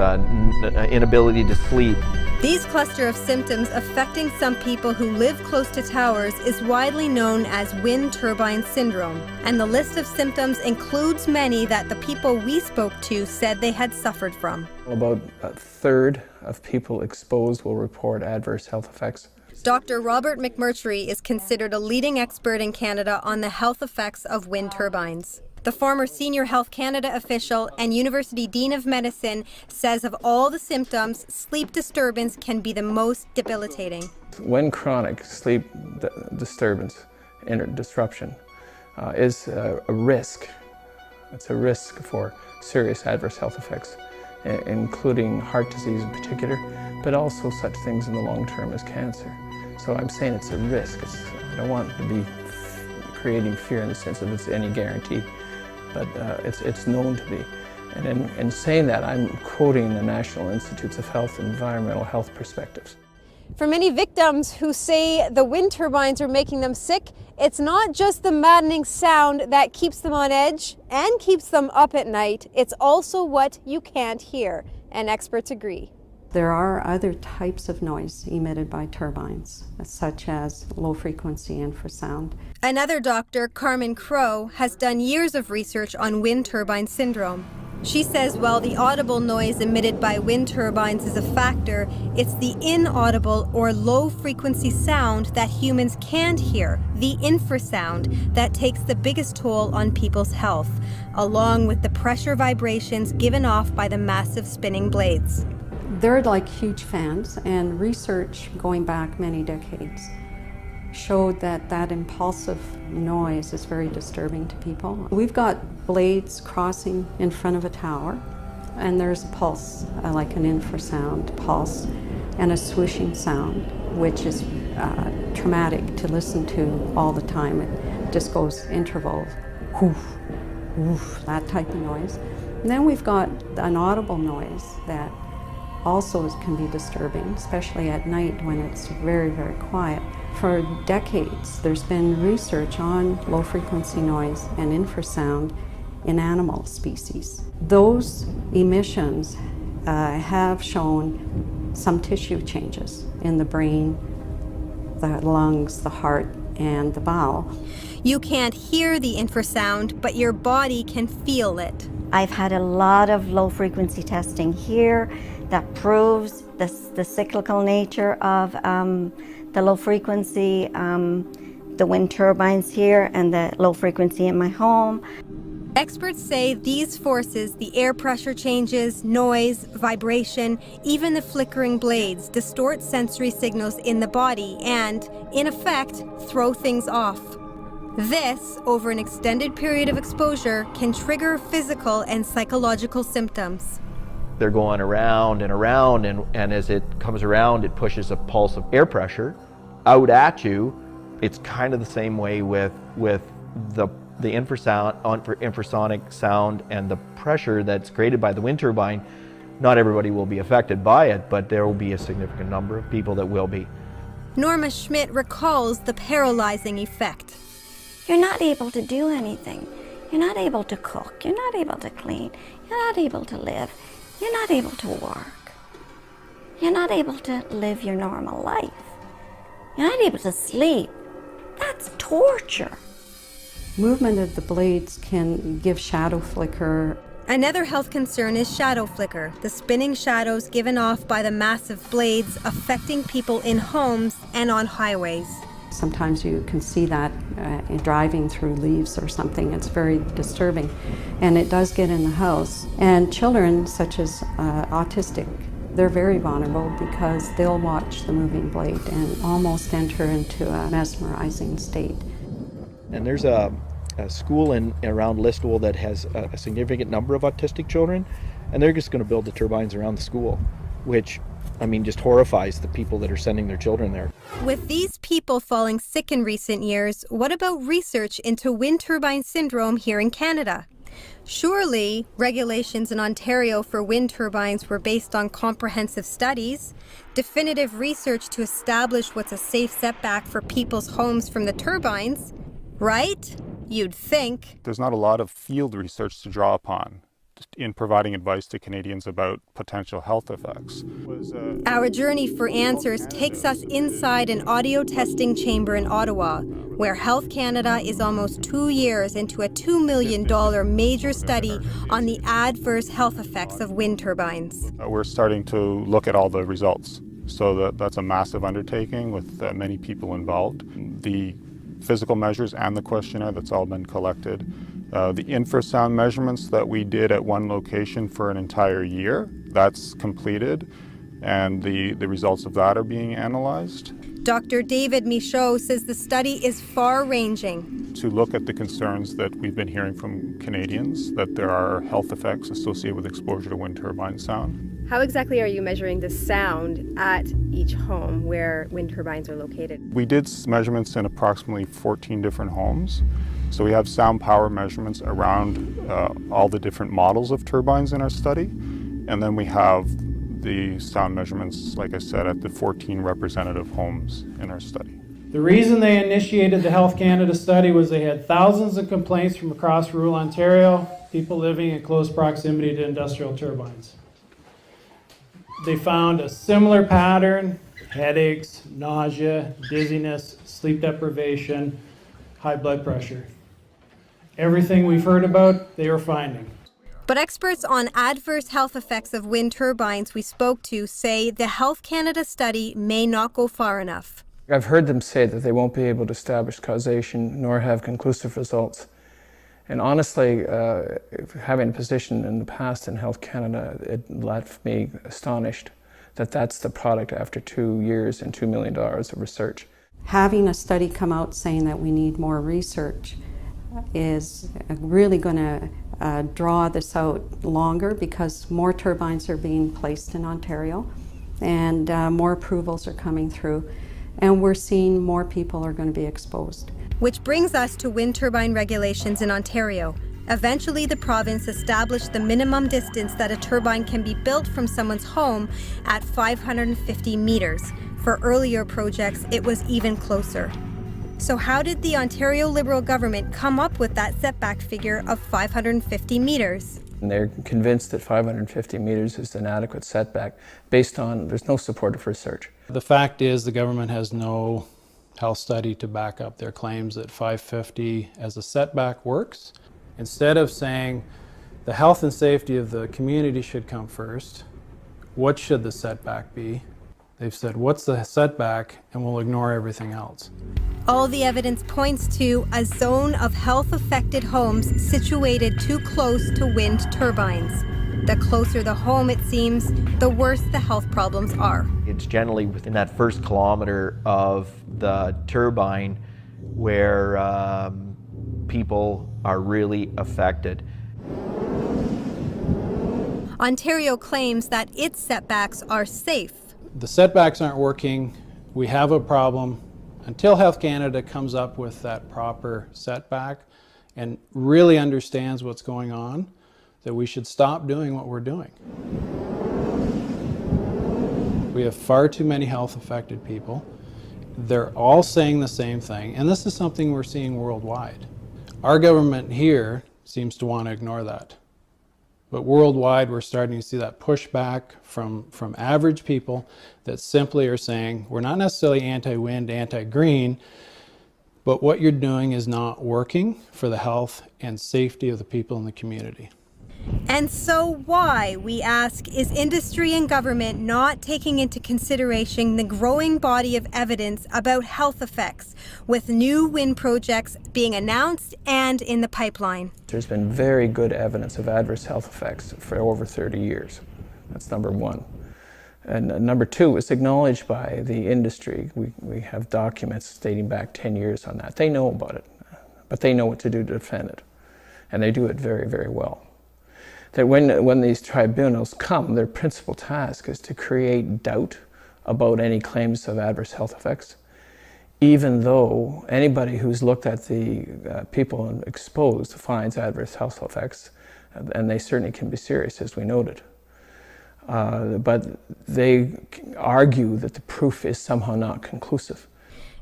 inability to sleep.
These cluster of symptoms affecting some people who live close to towers is widely known as wind turbine syndrome, and the list of symptoms includes many that the people we spoke to said they had suffered from.
About a third of people exposed will report adverse health effects.
Dr. Robert McMurtry is considered a leading expert in Canada on the health effects of wind turbines. The former Senior Health Canada official and University Dean of Medicine says of all the symptoms, sleep disturbance can be the most debilitating.
When chronic sleep disturbance and disruption is a risk, it's a risk for serious adverse health effects, including heart disease in particular, but also such things in the long term as cancer. So I'm saying it's a risk. I don't want to be creating fear in the sense of it's any guarantee, but it's known to be. And in saying that, I'm quoting the National Institutes of Health and Environmental Health Perspectives.
For many victims who say the wind turbines are making them sick, it's not just the maddening sound that keeps them on edge and keeps them up at night, it's also what you can't hear, and experts agree.
There are other types of noise emitted by turbines, such as low frequency infrasound.
Another doctor, Carmen Crow, has done years of research on wind turbine syndrome. She says while the audible noise emitted by wind turbines is a factor, it's the inaudible or low frequency sound that humans can't hear, the infrasound, that takes the biggest toll on people's health, along with the pressure vibrations given off by the massive spinning blades.
They're like huge fans, and research going back many decades showed that that impulsive noise is very disturbing to people. We've got blades crossing in front of a tower, and there's a pulse, like an infrasound pulse, and a swooshing sound, which is traumatic to listen to all the time. It just goes intervals, whoof, whoof, that type of noise. And then we've got an audible noise that also can be disturbing, especially at night when it's very, very quiet. For decades, there's been research on low-frequency noise and infrasound in animal species. Those emissions have shown some tissue changes in the brain, the lungs, the heart, and the bowel.
You can't hear the infrasound, but your body can feel it.
I've had a lot of low-frequency testing here that proves the cyclical nature of the low frequency, the wind turbines here, and the low frequency in my home.
Experts say these forces, the air pressure changes, noise, vibration, even the flickering blades, distort sensory signals in the body and, in effect, throw things off. This, over an extended period of exposure, can trigger physical and psychological symptoms.
They're going around and around, and as it comes around, it pushes a pulse of air pressure out at you. It's kind of the same way with the infrasonic sound and the pressure that's created by the wind turbine. Not everybody will be affected by it, but there will be a significant number of people that will be.
Norma Schmidt recalls the paralyzing effect.
You're not able to do anything. You're not able to cook. You're not able to clean. You're not able to live. You're not able to work. You're not able to live your normal life. You're not able to sleep. That's torture.
Movement of the blades can give shadow flicker.
Another health concern is shadow flicker, the spinning shadows given off by the massive blades affecting people in homes and on highways.
Sometimes you can see that in driving through leaves or something. It's very disturbing, and it does get in the house. And children, such as autistic, they're very vulnerable because they'll watch the moving blade and almost enter into a mesmerizing state.
And there's a school around Listowel that has a significant number of autistic children, and they're just going to build the turbines around the school, which, I mean, just horrifies the people that are sending their children there.
With these people falling sick in recent years, what about research into wind turbine syndrome here in Canada? Surely, regulations in Ontario for wind turbines were based on comprehensive studies, definitive research to establish what's a safe setback for people's homes from the turbines, right? You'd think.
There's not a lot of field research to draw upon in providing advice to Canadians about potential health effects.
Our journey for answers takes us inside an audio testing chamber in Ottawa, where Health Canada is almost 2 years into a $2 million major study on the adverse health effects of wind turbines.
We're starting to look at all the results. So that's a massive undertaking with many people involved. The physical measures and the questionnaire that's all been collected. The infrasound measurements that we did at one location for an entire year, that's completed, and the results of that are being analyzed.
Dr. David Michaud says the study is far-ranging.
To look at the concerns that we've been hearing from Canadians, that there are health effects associated with exposure to wind turbine sound.
How exactly are you measuring the sound at each home where wind turbines are located?
We did measurements in approximately 14 different homes. So we have sound power measurements around all the different models of turbines in our study. And then we have the sound measurements, like I said, at the 14 representative homes in our study.
The reason they initiated the Health Canada study was they had thousands of complaints from across rural Ontario, people living in close proximity to industrial turbines. They found a similar pattern: headaches, nausea, dizziness, sleep deprivation, high blood pressure. Everything we've heard about, they were finding.
But experts on adverse health effects of wind turbines we spoke to say the Health Canada study may not go far enough.
I've heard them say that they won't be able to establish causation nor have conclusive results. And honestly, having a position in the past in Health Canada, it left me astonished that that's the product after 2 years and $2 million of research.
Having a study come out saying that we need more research is really going to draw this out longer, because more turbines are being placed in Ontario and more approvals are coming through, and we're seeing more people are going to be exposed.
Which brings us to wind turbine regulations in Ontario. Eventually, the province established the minimum distance that a turbine can be built from someone's home at 550 meters. For earlier projects, it was even closer. So how did the Ontario Liberal government come up with that setback figure of 550 meters?
And they're convinced that 550 meters is an adequate setback based on, there's no supportive research.
The fact is the government has no health study to back up their claims that 550 as a setback works. Instead of saying the health and safety of the community should come first, what should the setback be? They've said, what's the setback, and we'll ignore everything else.
All the evidence points to a zone of health-affected homes situated too close to wind turbines. The closer the home, it seems, the worse the health problems are.
It's generally within that first kilometer of the turbine where people are really affected.
Ontario claims that its setbacks are safe.
The setbacks aren't working. We have a problem. Until Health Canada comes up with that proper setback and really understands what's going on, that we should stop doing what we're doing. We have far too many health affected people. They're all saying the same thing, and this is something we're seeing worldwide. Our government here seems to want to ignore that. But worldwide, we're starting to see that pushback from average people that simply are saying, we're not necessarily anti-wind, anti-green, but what you're doing is not working for the health and safety of the people in the community.
And so why, we ask, is industry and government not taking into consideration the growing body of evidence about health effects, with new wind projects being announced and in the pipeline?
There's been very good evidence of adverse health effects for over 30 years. That's number one. And number two, it's acknowledged by the industry. We have documents dating back 10 years on that. They know about it, but they know what to do to defend it. And they do it very, very well. That when these tribunals come, their principal task is to create doubt about any claims of adverse health effects, even though anybody who's looked at the people exposed finds adverse health effects, and they certainly can be serious, as we noted. But they argue that the proof is somehow not conclusive.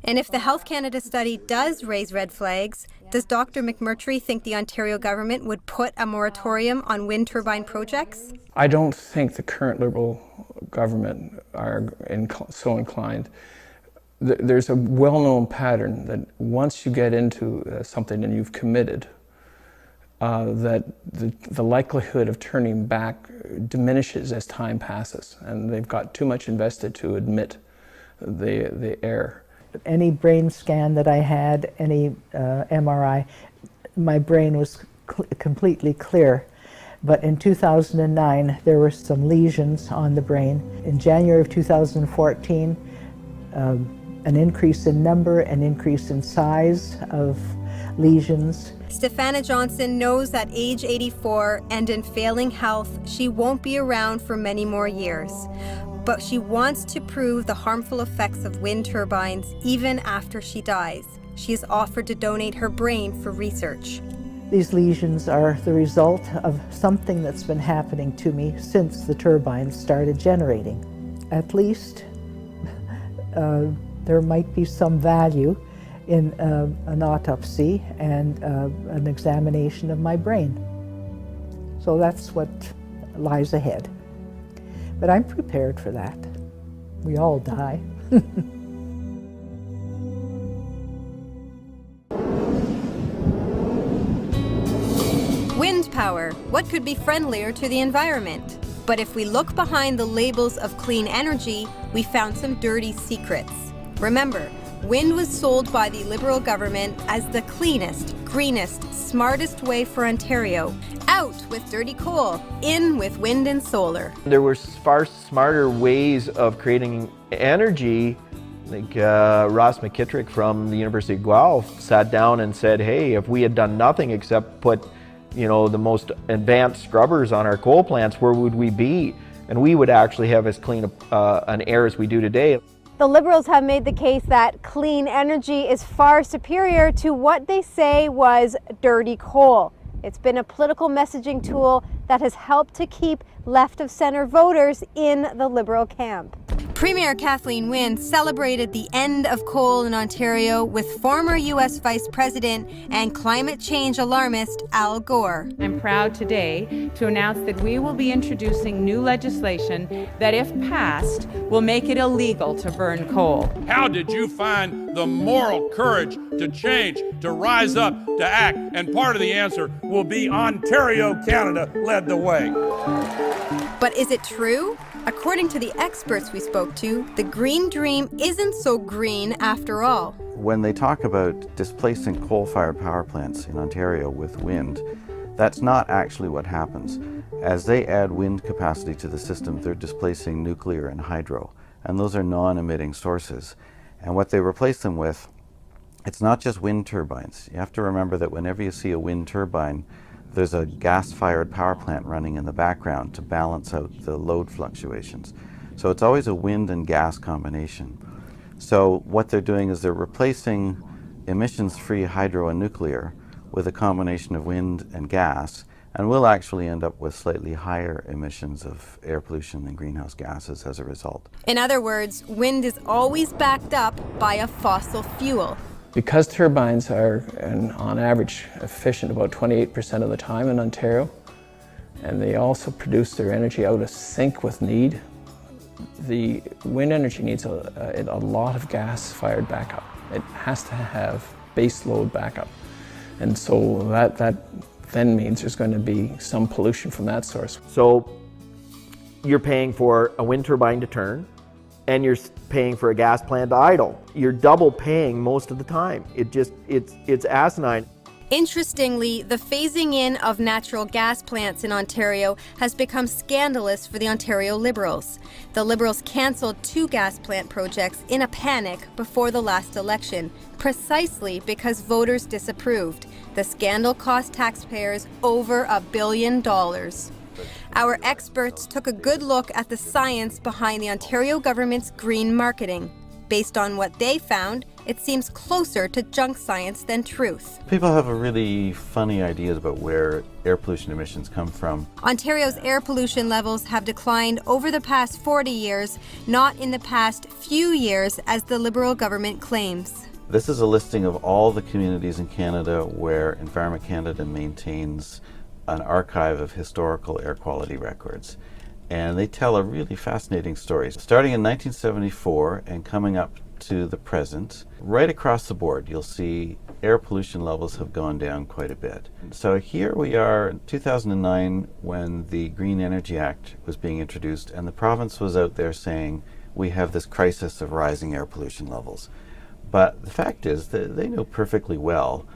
And if the Health Canada study does raise red flags, does Dr. McMurtry think the Ontario government would put a moratorium on wind turbine projects?
I don't think the current Liberal government are so inclined. There's a well-known pattern that once you get into something and you've committed, that the likelihood of turning back diminishes as time passes, and they've got too much invested to admit the error.
Any brain scan that I had, any MRI, my brain was completely clear. But in 2009, there were some lesions on the brain. In January of 2014, an increase in number, an increase in size of lesions.
Stefana Johnson knows at age 84 and in failing health, she won't be around for many more years. But she wants to prove the harmful effects of wind turbines even after she dies. She has offered to donate her brain for research.
These lesions are the result of something that's been happening to me since the turbines started generating. At least there might be some value in an autopsy and an examination of my brain. So that's what lies ahead. But I'm prepared for that. We all die.
Wind power. What could be friendlier to the environment? But if we look behind the labels of clean energy, we found some dirty secrets. Remember, wind was sold by the Liberal government as the cleanest, greenest, smartest way for Ontario. Out with dirty coal, in with wind and solar.
There were far smarter ways of creating energy Like Ross McKittrick from the University of Guelph sat down and said, hey, if we had done nothing except put, you know, the most advanced scrubbers on our coal plants, where would we be? And we would actually have as clean an air as we do today.
The Liberals have made the case that clean energy is far superior to what they say was dirty coal. It's been a political messaging tool that has helped to keep left-of-center voters in the Liberal camp.
Premier Kathleen Wynne celebrated the end of coal in Ontario with former U.S. Vice President and climate change alarmist Al Gore.
I'm proud today to announce that we will be introducing new legislation that, if passed, will make it illegal to burn coal.
How did you find the moral courage to change, to rise up, to act? And part of the answer will be Ontario, Canada led the way.
But is it true? According to the experts we spoke to, the green dream isn't so green after all.
When they talk about displacing coal-fired power plants in Ontario with wind, that's not actually what happens. As they add wind capacity to the system, they're displacing nuclear and hydro, and those are non-emitting sources. And what they replace them with, it's not just wind turbines. You have to remember that whenever you see a wind turbine, there's a gas-fired power plant running in the background to balance out the load fluctuations. So it's always a wind and gas combination. So what they're doing is they're replacing emissions-free hydro and nuclear with a combination of wind and gas, and we'll actually end up with slightly higher emissions of air pollution and greenhouse gases as a result.
In other words, wind is always backed up by a fossil fuel.
Because turbines are, on average, efficient about 28% of the time in Ontario, and they also produce their energy out of sync with need, the wind energy needs a lot of gas-fired backup. It has to have base load backup. And so that then means there's going to be some pollution from that source.
So you're paying for a wind turbine to turn, and you're paying for a gas plant to idle. You're double paying most of the time. It's asinine.
Interestingly, the phasing in of natural gas plants in Ontario has become scandalous for the Ontario Liberals. The Liberals cancelled 2 gas plant projects in a panic before the last election, precisely because voters disapproved. The scandal cost taxpayers over $1 billion. Our experts took a good look at the science behind the Ontario government's green marketing. Based on what they found, it seems closer to junk science than truth.
People have a really funny ideas about where air pollution emissions come from.
Ontario's air pollution levels have declined over the past 40 years, not in the past few years as the Liberal government claims.
This is a listing of all the communities in Canada where Environment Canada maintains an archive of historical air quality records. And they tell a really fascinating story. Starting in 1974 and coming up to the present, right across the board, you'll see air pollution levels have gone down quite a bit. So here we are in 2009 when the Green Energy Act was being introduced, and the province was out there saying, we have this crisis of rising air pollution levels. But the fact is that they know perfectly well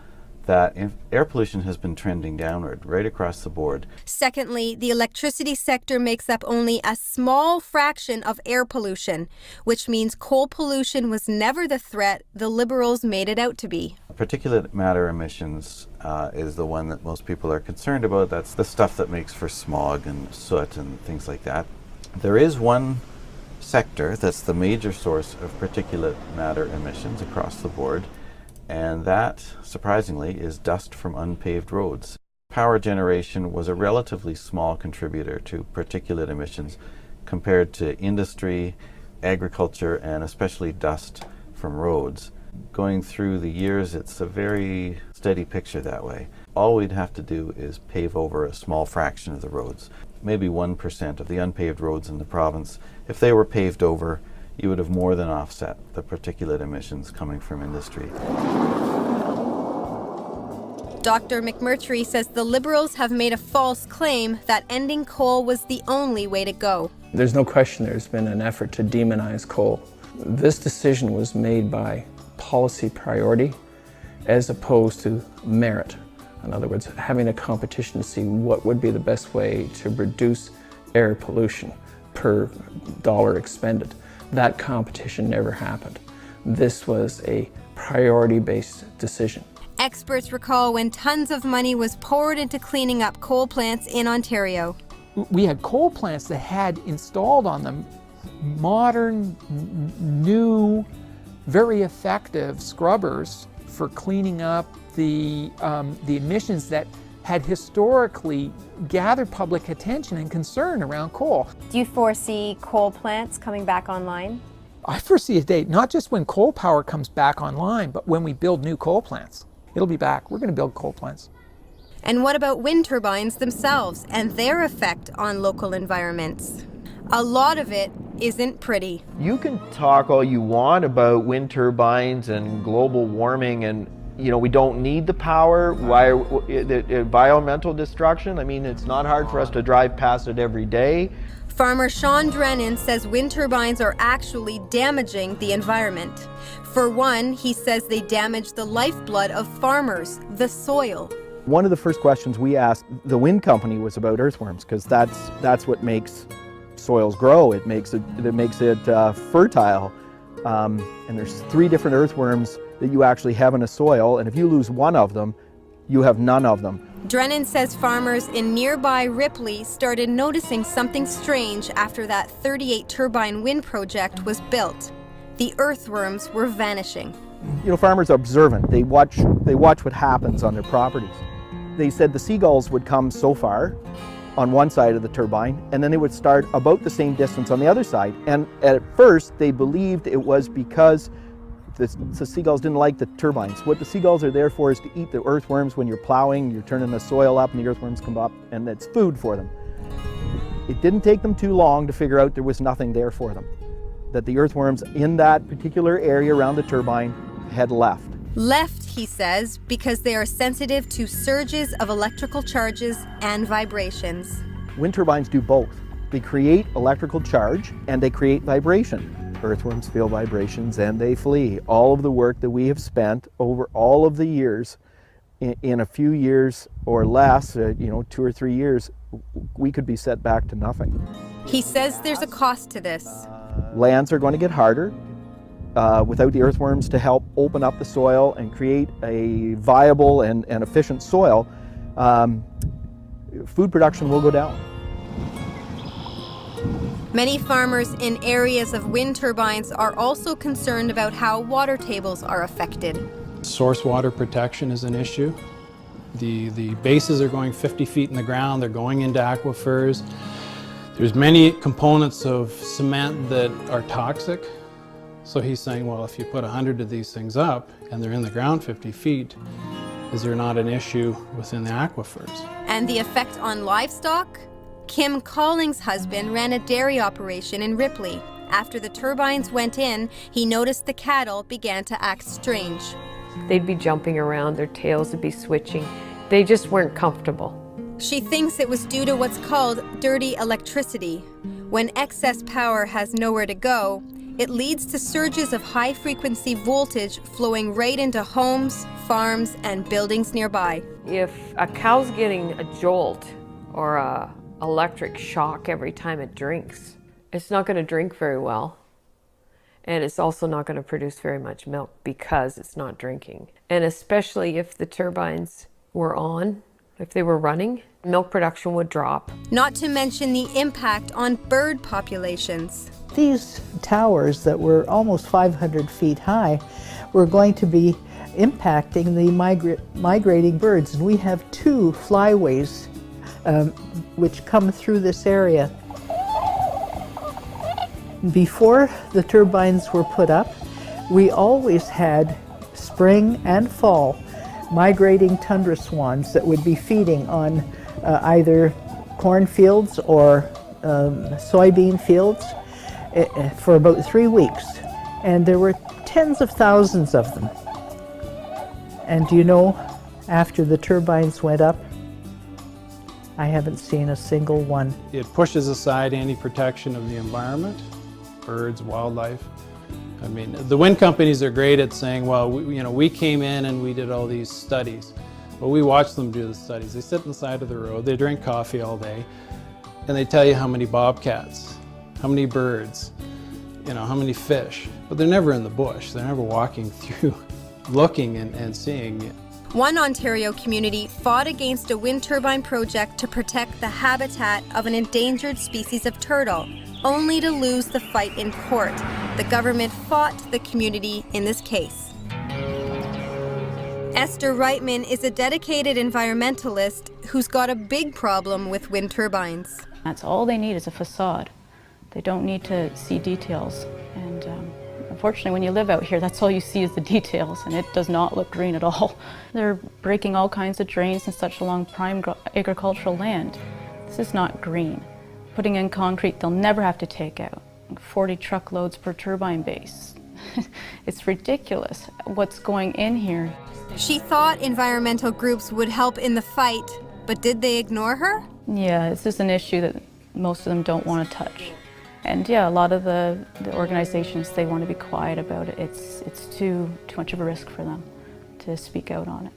that air pollution has been trending downward right across the board.
Secondly, the electricity sector makes up only a small fraction of air pollution, which means coal pollution was never the threat the Liberals made it out to be.
Particulate matter emissions is the one that most people are concerned about. That's the stuff that makes for smog and soot and things like that. There is one sector that's the major source of particulate matter emissions across the board, and that, surprisingly, is dust from unpaved roads. Power generation was a relatively small contributor to particulate emissions compared to industry, agriculture, and especially dust from roads. Going through the years, it's a very steady picture that way. All we'd have to do is pave over a small fraction of the roads. Maybe 1% of the unpaved roads in the province. If they were paved over, you would have more than offset the particulate emissions coming from industry.
Dr. McMurtry says the Liberals have made a false claim that ending coal was the only way to go.
There's no question there's been an effort to demonize coal. This decision was made by policy priority as opposed to merit. In other words, having a competition to see what would be the best way to reduce air pollution per dollar expended. That competition never happened. this was a priority-based decision.
Experts recall when tons of money was poured into cleaning up coal plants in Ontario.
We had coal plants that had installed on them modern, new, very effective scrubbers for cleaning up the emissions that had historically gathered public attention and concern around coal.
Do you foresee coal plants coming back online?
I foresee a date, not just when coal power comes back online, but when we build new coal plants. It'll be back. We're going to build coal plants.
And what about wind turbines themselves and their effect on local environments? A lot of it isn't pretty.
You can talk all you want about wind turbines and global warming and, you know, we don't need the power. Why environmental destruction? I mean, it's not hard for us to drive past it every day.
Farmer Sean Drennan says wind turbines are actually damaging the environment. For one, he says they damage the lifeblood of farmers, the soil.
One of the first questions we asked the wind company was about earthworms, because that's what makes soils grow. It makes it fertile. And there's 3 different earthworms that you actually have in a soil, and if you lose one of them, you have none of them.
Drennan says farmers in nearby Ripley started noticing something strange after that 38 turbine wind project was built. The earthworms were vanishing.
You know, farmers are observant. They watch what happens on their properties. They said the seagulls would come so far on one side of the turbine, and then they would start about the same distance on the other side. And at first, they believed it was because the seagulls didn't like the turbines. What the seagulls are there for is to eat the earthworms. When you're plowing, you're turning the soil up and the earthworms come up, and it's food for them. It didn't take them too long to figure out there was nothing there for them, that the earthworms in that particular area around the turbine had left.
Left, he says, because they are sensitive to surges of electrical charges and vibrations.
Wind turbines do both. They create electrical charge and they create vibration. Earthworms feel vibrations and they flee. All of the work that we have spent over all of the years, in a few years or less, 2 or 3 years, we could be set back to nothing.
He says there's a cost to this.
Lands are going to get harder without the earthworms to help open up the soil and create a viable and efficient soil. Food production will go down.
Many farmers in areas of wind turbines are also concerned about how water tables are affected.
Source water protection is an issue. The bases are going 50 feet in the ground, they're going into aquifers. There's many components of cement that are toxic. So he's saying, well, if you put 100 of these things up and they're in the ground 50 feet, is there not an issue within the aquifers?
And the effect on livestock? Kim Colling's husband ran a dairy operation in Ripley. After the turbines went in, he noticed the cattle began to act strange.
They'd be jumping around, their tails would be switching. They just weren't comfortable.
She thinks it was due to what's called dirty electricity. When excess power has nowhere to go, it leads to surges of high-frequency voltage flowing right into homes, farms, and buildings nearby.
If a cow's getting a jolt or a electric shock every time it drinks, it's not going to drink very well. And it's also not going to produce very much milk because it's not drinking. And especially if the turbines were on, if they were running, milk production would drop.
Not to mention the impact on bird populations.
These towers that were almost 500 feet high were going to be impacting the migrating birds. And we have 2 flyways which come through this area. Before the turbines were put up, we always had spring and fall migrating tundra swans that would be feeding on either cornfields or soybean fields for about 3 weeks. And there were tens of thousands of them. And do you know, after the turbines went up, I haven't seen a single one.
It pushes aside any protection of the environment, birds, wildlife. I mean, the wind companies are great at saying, well, we came in and we did all these studies. But we watch them do the studies. They sit on the side of the road, they drink coffee all day, and they tell you how many bobcats, how many birds. you know, how many fish? But they're never in the bush. They're never walking through, looking and seeing.
One Ontario community fought against a wind turbine project to protect the habitat of an endangered species of turtle, only to lose the fight in court. The government fought the community in this case. Esther Reitman is a dedicated environmentalist who's got a big problem with wind turbines.
That's all they need is a facade. They don't need to see details. And unfortunately, when you live out here, that's all you see is the details, and it does not look green at all. They're breaking all kinds of drains in such a long prime agricultural land. This is not green. Putting in concrete they'll never have to take out. 40 truckloads per turbine base. It's ridiculous what's going in here.
She thought environmental groups would help in the fight, but did they ignore her?
Yeah, this is an issue that most of them don't want to touch. And yeah, a lot of the organizations, they want to be quiet about it. It's too much of a risk for them to speak out on it,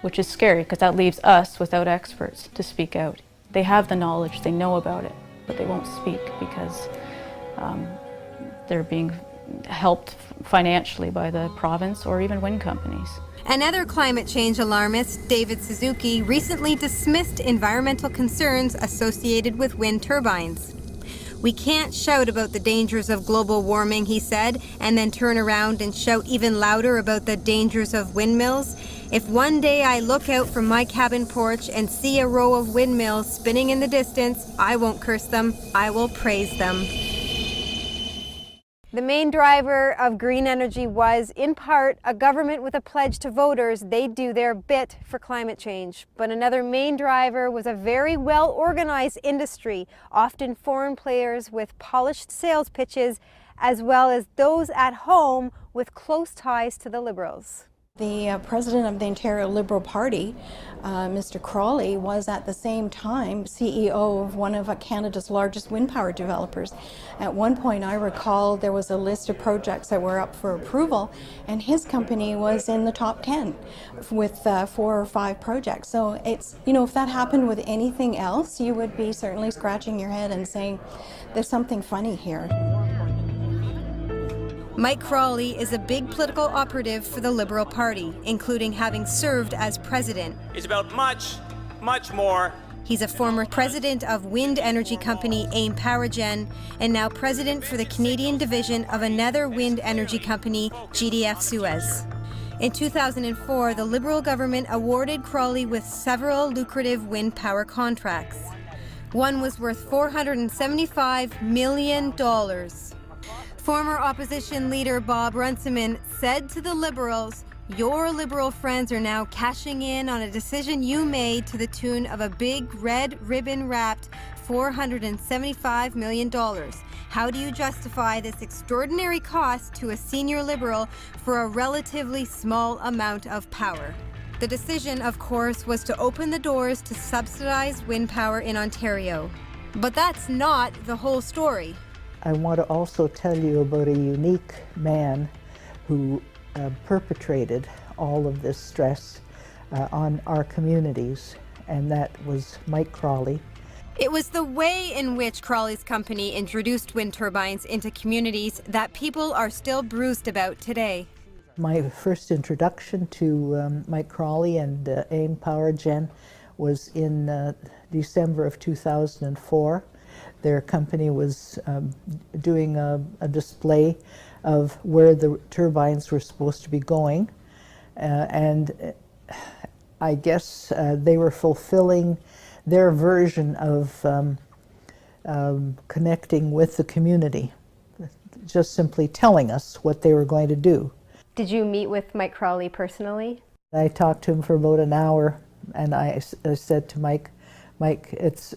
which is scary because that leaves us without experts to speak out. They have the knowledge, they know about it, but they won't speak because they're being helped financially by the province or even wind companies.
Another climate change alarmist, David Suzuki, recently dismissed environmental concerns associated with wind turbines. We can't shout about the dangers of global warming, he said, and then turn around and shout even louder about the dangers of windmills. If one day I look out from my cabin porch and see a row of windmills spinning in the distance, I won't curse them, I will praise them.
The main driver of green energy was, in part, a government with a pledge to voters they'd do their bit for climate change. But another main driver was a very well-organized industry, often foreign players with polished sales pitches, as well as those at home with close ties to the Liberals.
The president of the Ontario Liberal Party, Mr. Crawley, was at the same time CEO of one of Canada's largest wind power developers. At one point, I recall there was a list of projects that were up for approval, and his company was in the top 10 with 4 or 5 projects. So it's, you know, if that happened with anything else, you would be certainly scratching your head and saying, there's something funny here.
Mike Crawley is a big political operative for the Liberal Party, including having served as president.
It's about much, much more.
He's a former president of wind energy company AIM PowerGen and now president for the Canadian division of another wind energy company, GDF Suez. In 2004, the Liberal government awarded Crawley with several lucrative wind power contracts. One was worth $475 million. Former opposition leader Bob Runciman said to the Liberals, "Your Liberal friends are now cashing in on a decision you made to the tune of a big red ribbon-wrapped $475 million. How do you justify this extraordinary cost to a senior Liberal for a relatively small amount of power?" The decision, of course, was to open the doors to subsidized wind power in Ontario. But that's not the whole story.
I want to also tell you about a unique man who perpetrated all of this stress on our communities, and that was Mike Crawley.
It was the way in which Crawley's company introduced wind turbines into communities that people are still bruised about today.
My first introduction to Mike Crawley and AIM PowerGen was in December of 2004. Their company was doing a display of where the turbines were supposed to be going, and I guess they were fulfilling their version of connecting with the community, just simply telling us what they were going to do.
Did you meet with Mike Crawley personally?
I talked to him for about an hour, and I said to Mike, it's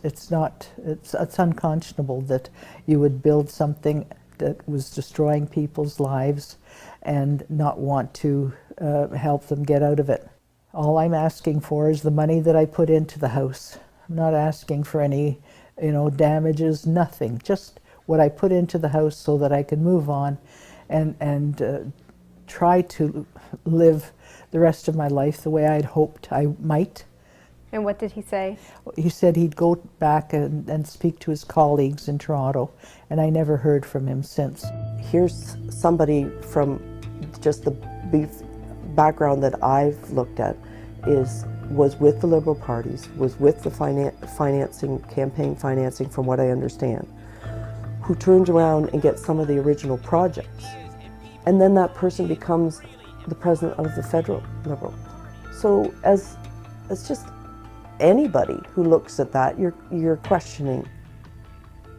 unconscionable that you would build something that was destroying people's lives and not want to help them get out of it. All I'm asking for is the money that I put into the house. I'm not asking for any, damages, nothing. Just what I put into the house so that I can move on and try to live the rest of my life the way I'd hoped I might.
And what did he say?
He said he'd go back and speak to his colleagues in Toronto, and I never heard from him since.
Here's somebody from just the background that I've looked at was with the Liberal parties, was with the campaign financing from what I understand, who turns around and gets some of the original projects. And then that person becomes the president of the federal Liberal. So as just anybody who looks at that, you're questioning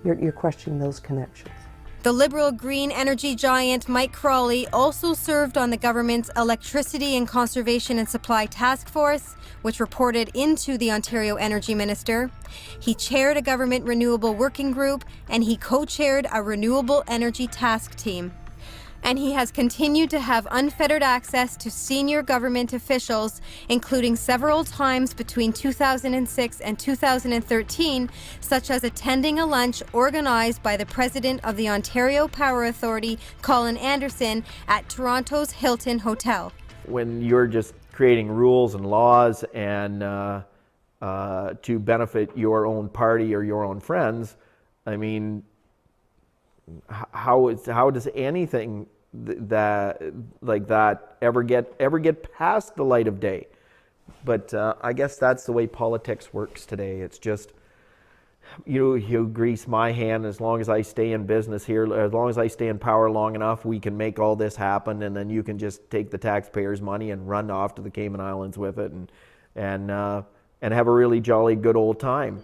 those connections.
The Liberal green energy giant Mike Crawley also served on the government's Electricity and Conservation and Supply Task Force, which reported into the Ontario Energy Minister. He chaired a government renewable working group, and he co-chaired a renewable energy task team. And he has continued to have unfettered access to senior government officials, including several times between 2006 and 2013, such as attending a lunch organized by the president of the Ontario Power Authority, Colin Anderson, at Toronto's Hilton Hotel.
When you're just creating rules and laws and to benefit your own party or your own friends, I mean, how does anything like that ever get past the light of day? But I guess that's the way politics works today. It's just you grease my hand. As long as I stay in business here, as long as I stay in power long enough, we can make all this happen, and then you can just take the taxpayers' money and run off to the Cayman Islands with it and have a really jolly good old time.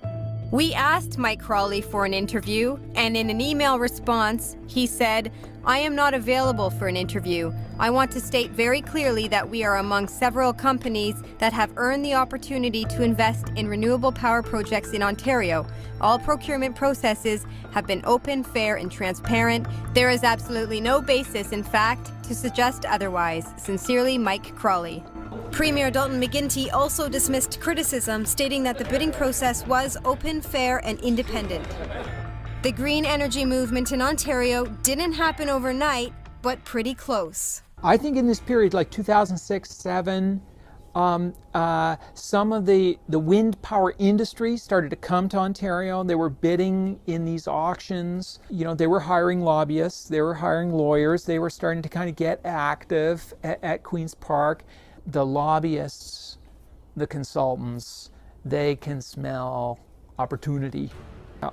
We asked Mike Crawley for an interview, and in an email response, he said, "I am not available for an interview. I want to state very clearly that we are among several companies that have earned the opportunity to invest in renewable power projects in Ontario. All procurement processes have been open, fair, and transparent. There is absolutely no basis, in fact, to suggest otherwise. Sincerely, Mike Crawley." Premier Dalton McGuinty also dismissed criticism, stating that the bidding process was open, fair, and independent. The green energy movement in Ontario didn't happen overnight, but pretty close.
I think in this period, like 2006-07, some of the wind power industry started to come to Ontario. They were bidding in these auctions. You know, they were hiring lobbyists, they were hiring lawyers, they were starting to kind of get active at Queen's Park. The lobbyists, the consultants, they can smell opportunity.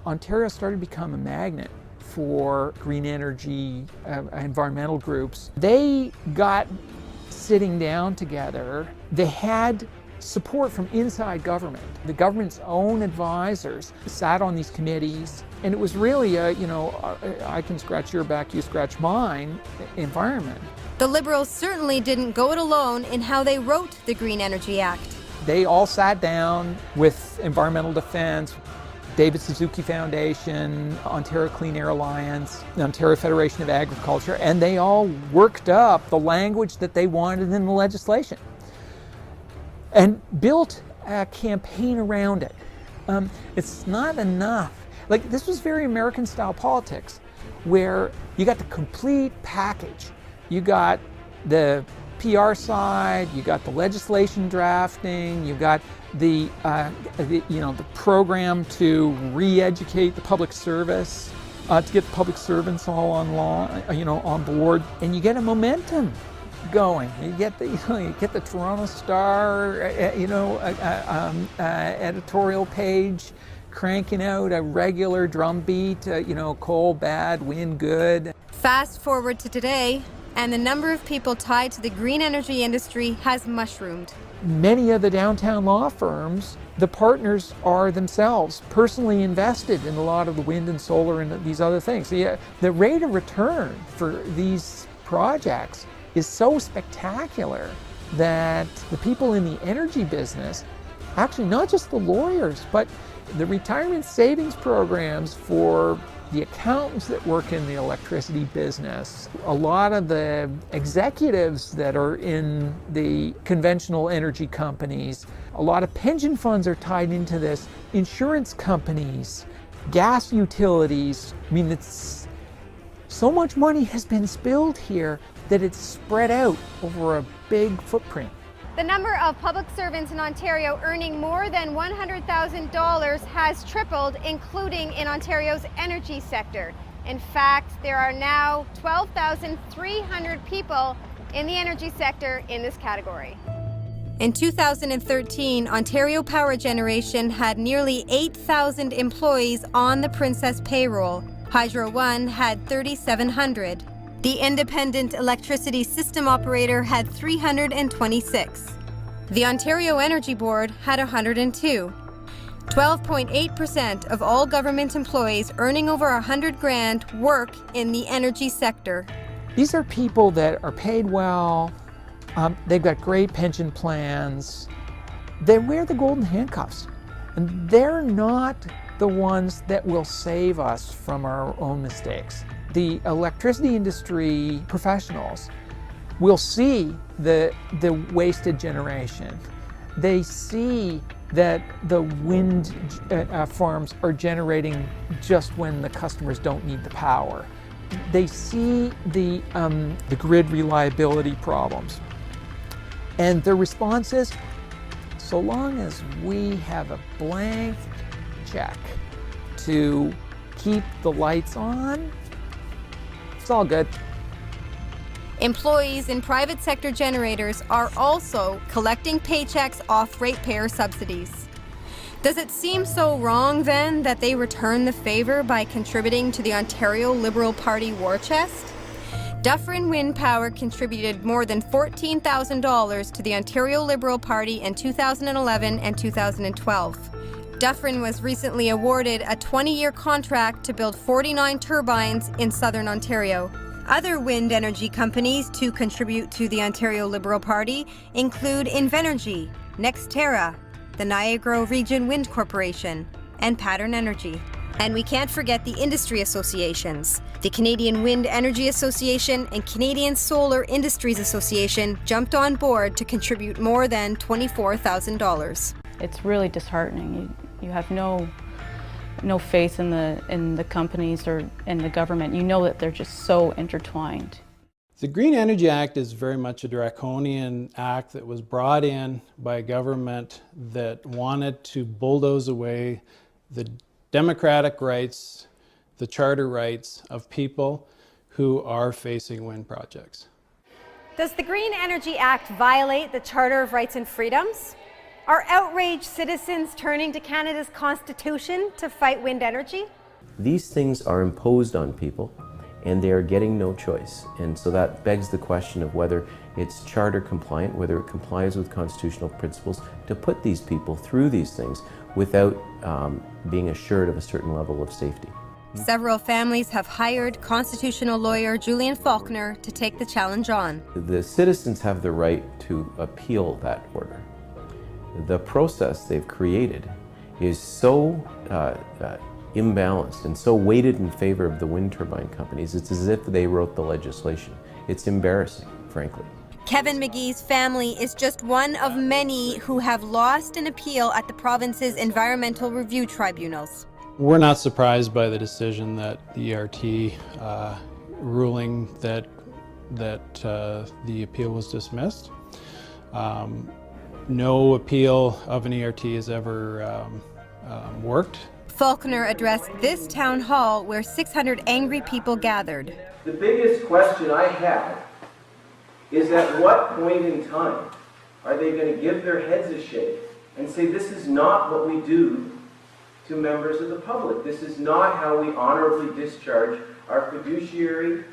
Ontario started to become a magnet for green energy environmental groups. They got sitting down together. They had support from inside government. The government's own advisors sat on these committees, and it was really a, I can scratch your back, you scratch mine environment.
The Liberals certainly didn't go it alone in how they wrote the Green Energy Act.
They all sat down with Environmental Defense, David Suzuki Foundation, Ontario Clean Air Alliance, the Ontario Federation of Agriculture, and they all worked up the language that they wanted in the legislation and built a campaign around it. It's not enough. Like, this was very American style politics, where you got the complete package. You got the PR side, you got the legislation drafting, you got the program to re-educate the public service, to get the public servants all on board, and you get a momentum going. You get the Toronto Star, editorial page cranking out a regular drumbeat, coal bad, wind good.
Fast forward to today, and the number of people tied to the green energy industry has mushroomed.
Many of the downtown law firms, the partners are themselves personally invested in a lot of the wind and solar and these other things. So the rate of return for these projects is so spectacular that the people in the energy business, actually not just the lawyers, but the retirement savings programs for the accountants that work in the electricity business, a lot of the executives that are in the conventional energy companies, a lot of pension funds are tied into this, insurance companies, gas utilities. I mean, it's so much money has been spilled here that it's spread out over a big footprint.
The number of public servants in Ontario earning more than $100,000 has tripled, including in Ontario's energy sector. In fact, there are now 12,300 people in the energy sector in this category.
In 2013, Ontario Power Generation had nearly 8,000 employees on the Princess payroll. Hydro One had 3,700. The Independent Electricity System Operator had 326. The Ontario Energy Board had 102. 12.8% of all government employees earning over $100,000 work in the energy sector.
These are people that are paid well, they've got great pension plans, they wear the golden handcuffs, and they're not the ones that will save us from our own mistakes. The electricity industry professionals will see the wasted generation. They see that the wind farms are generating just when the customers don't need the power. They see the grid reliability problems. And their response is, so long as we have a blank check to keep the lights on, it's all good.
Employees in private sector generators are also collecting paychecks off ratepayer subsidies. Does it seem so wrong then that they return the favor by contributing to the Ontario Liberal Party war chest? Dufferin Wind Power contributed more than $14,000 to the Ontario Liberal Party in 2011 and 2012. Dufferin was recently awarded a 20-year contract to build 49 turbines in southern Ontario. Other wind energy companies to contribute to the Ontario Liberal Party include Invenergy, NextEra, the Niagara Region Wind Corporation, and Pattern Energy. And we can't forget the industry associations. The Canadian Wind Energy Association and Canadian Solar Industries Association jumped on board to contribute more than $24,000.
It's really disheartening. You have no faith in the companies or in the government. You know that they're just so intertwined.
The Green Energy Act is very much a draconian act that was brought in by a government that wanted to bulldoze away the democratic rights, the charter rights of people who are facing wind projects.
Does the Green Energy Act violate the Charter of Rights and Freedoms? Are outraged citizens turning to Canada's Constitution to fight wind energy?
These things are imposed on people and they are getting no choice. And so that begs the question of whether it's charter compliant, whether it complies with constitutional principles to put these people through these things without being assured of a certain level of safety.
Several families have hired constitutional lawyer Julian Faulkner to take the challenge on.
The citizens have the right to appeal that order. The process they've created is so imbalanced and so weighted in favor of the wind turbine companies, it's as if they wrote the legislation. It's embarrassing, frankly.
Kevin McGee's family is just one of many who have lost an appeal at the province's environmental review tribunals.
We're not surprised by the decision that the ERT ruling that the appeal was dismissed. No appeal of an ERT has ever worked.
Faulkner addressed this town hall where 600 angry people gathered.
The biggest question I have is at what point in time are they going to give their heads a shake and say this is not what we do to members of the public. This is not how we honorably discharge our fiduciary,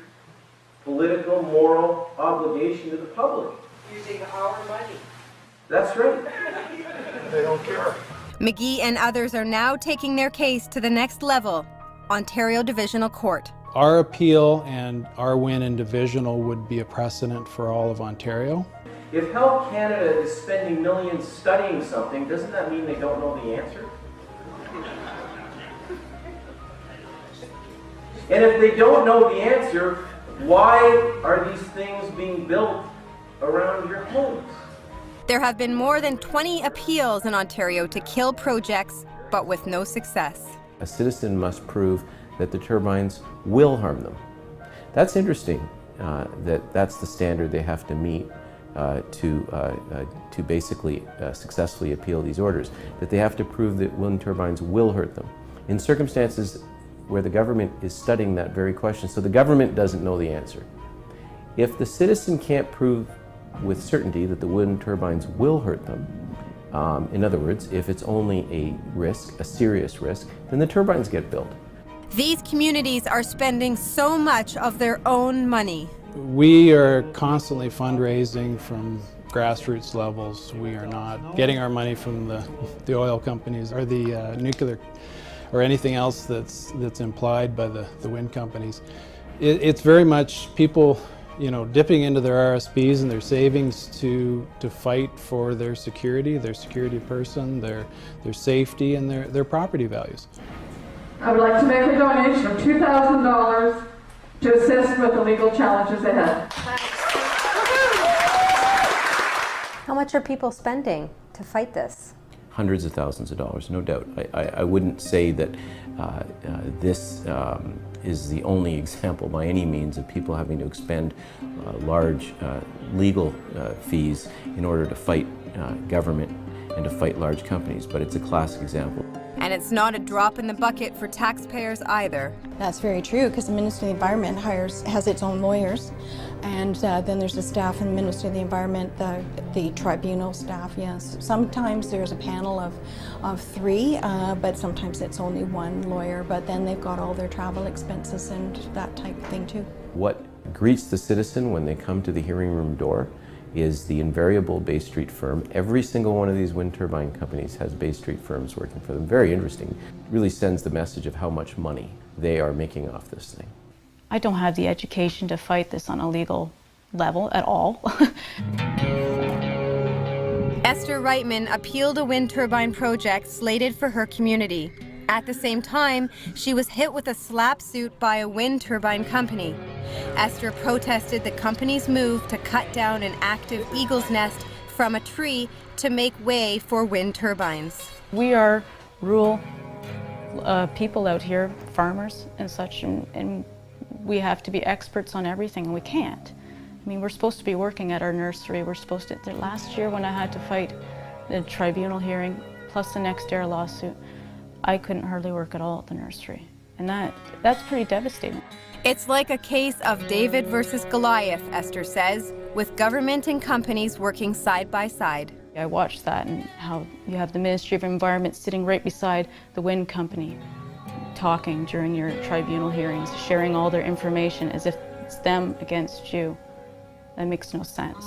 political, moral obligation to the public.
Using our money.
That's right. They don't care.
McGee and others are now taking their case to the next level, Ontario Divisional Court.
Our appeal and our win in divisional would be a precedent for all of Ontario.
If Health Canada is spending millions studying something, doesn't that mean they don't know the answer? And if they don't know the answer, why are these things being built around your homes?
There have been more than 20 appeals in Ontario to kill projects, but with no success.
A citizen must prove that the turbines will harm them. That's interesting, that's the standard they have to meet to basically successfully appeal these orders, that they have to prove that wind turbines will hurt them. In circumstances where the government is studying that very question, so the government doesn't know the answer. If the citizen can't prove with certainty that the wind turbines will hurt them, in other words, if it's only a risk, a serious risk, then the turbines get built.
These communities are spending so much of their own money.
We are constantly fundraising from grassroots levels. We are not getting our money from the oil companies or the nuclear or anything else that's implied by the wind companies. It's very much people, you know, dipping into their RSPs and their savings to fight for their security person, their safety, and their property values.
I would like to make a donation of $2,000 to assist with the legal challenges ahead.
How much are people spending to fight this?
Hundreds of thousands of dollars, no doubt. I wouldn't say that this is the only example by any means of people having to expend large legal fees in order to fight government and to fight large companies, but it's a classic example.
And it's not a drop in the bucket for taxpayers either.
That's very true, because the Ministry of the Environment has its own lawyers, and then there's the staff in the Ministry of the Environment, the tribunal staff, yes. Sometimes there's a panel of three, but sometimes it's only one lawyer, but then they've got all their travel expenses and that type of thing too.
What greets the citizen when they come to the hearing room door is the invariable Bay Street firm. Every single one of these wind turbine companies has Bay Street firms working for them. Very interesting. It really sends the message of how much money they are making off this thing.
I don't have the education to fight this on a legal level at all.
Esther Reitman appealed a wind turbine project slated for her community. At the same time, she was hit with a slap suit by a wind turbine company. Esther protested the company's move to cut down an active eagle's nest from a tree to make way for wind turbines.
We are rural people out here, farmers and such, and we have to be experts on everything, and we can't. I mean, we're supposed to be working at our nursery. We're supposed to, last year when I had to fight the tribunal hearing, plus the NextEra lawsuit, I couldn't hardly work at all at the nursery. And that's pretty devastating.
It's like a case of David versus Goliath, Esther says, with government and companies working side by side.
I watched that, and how you have the Ministry of Environment sitting right beside the wind company, talking during your tribunal hearings, sharing all their information as if it's them against you. That makes no sense.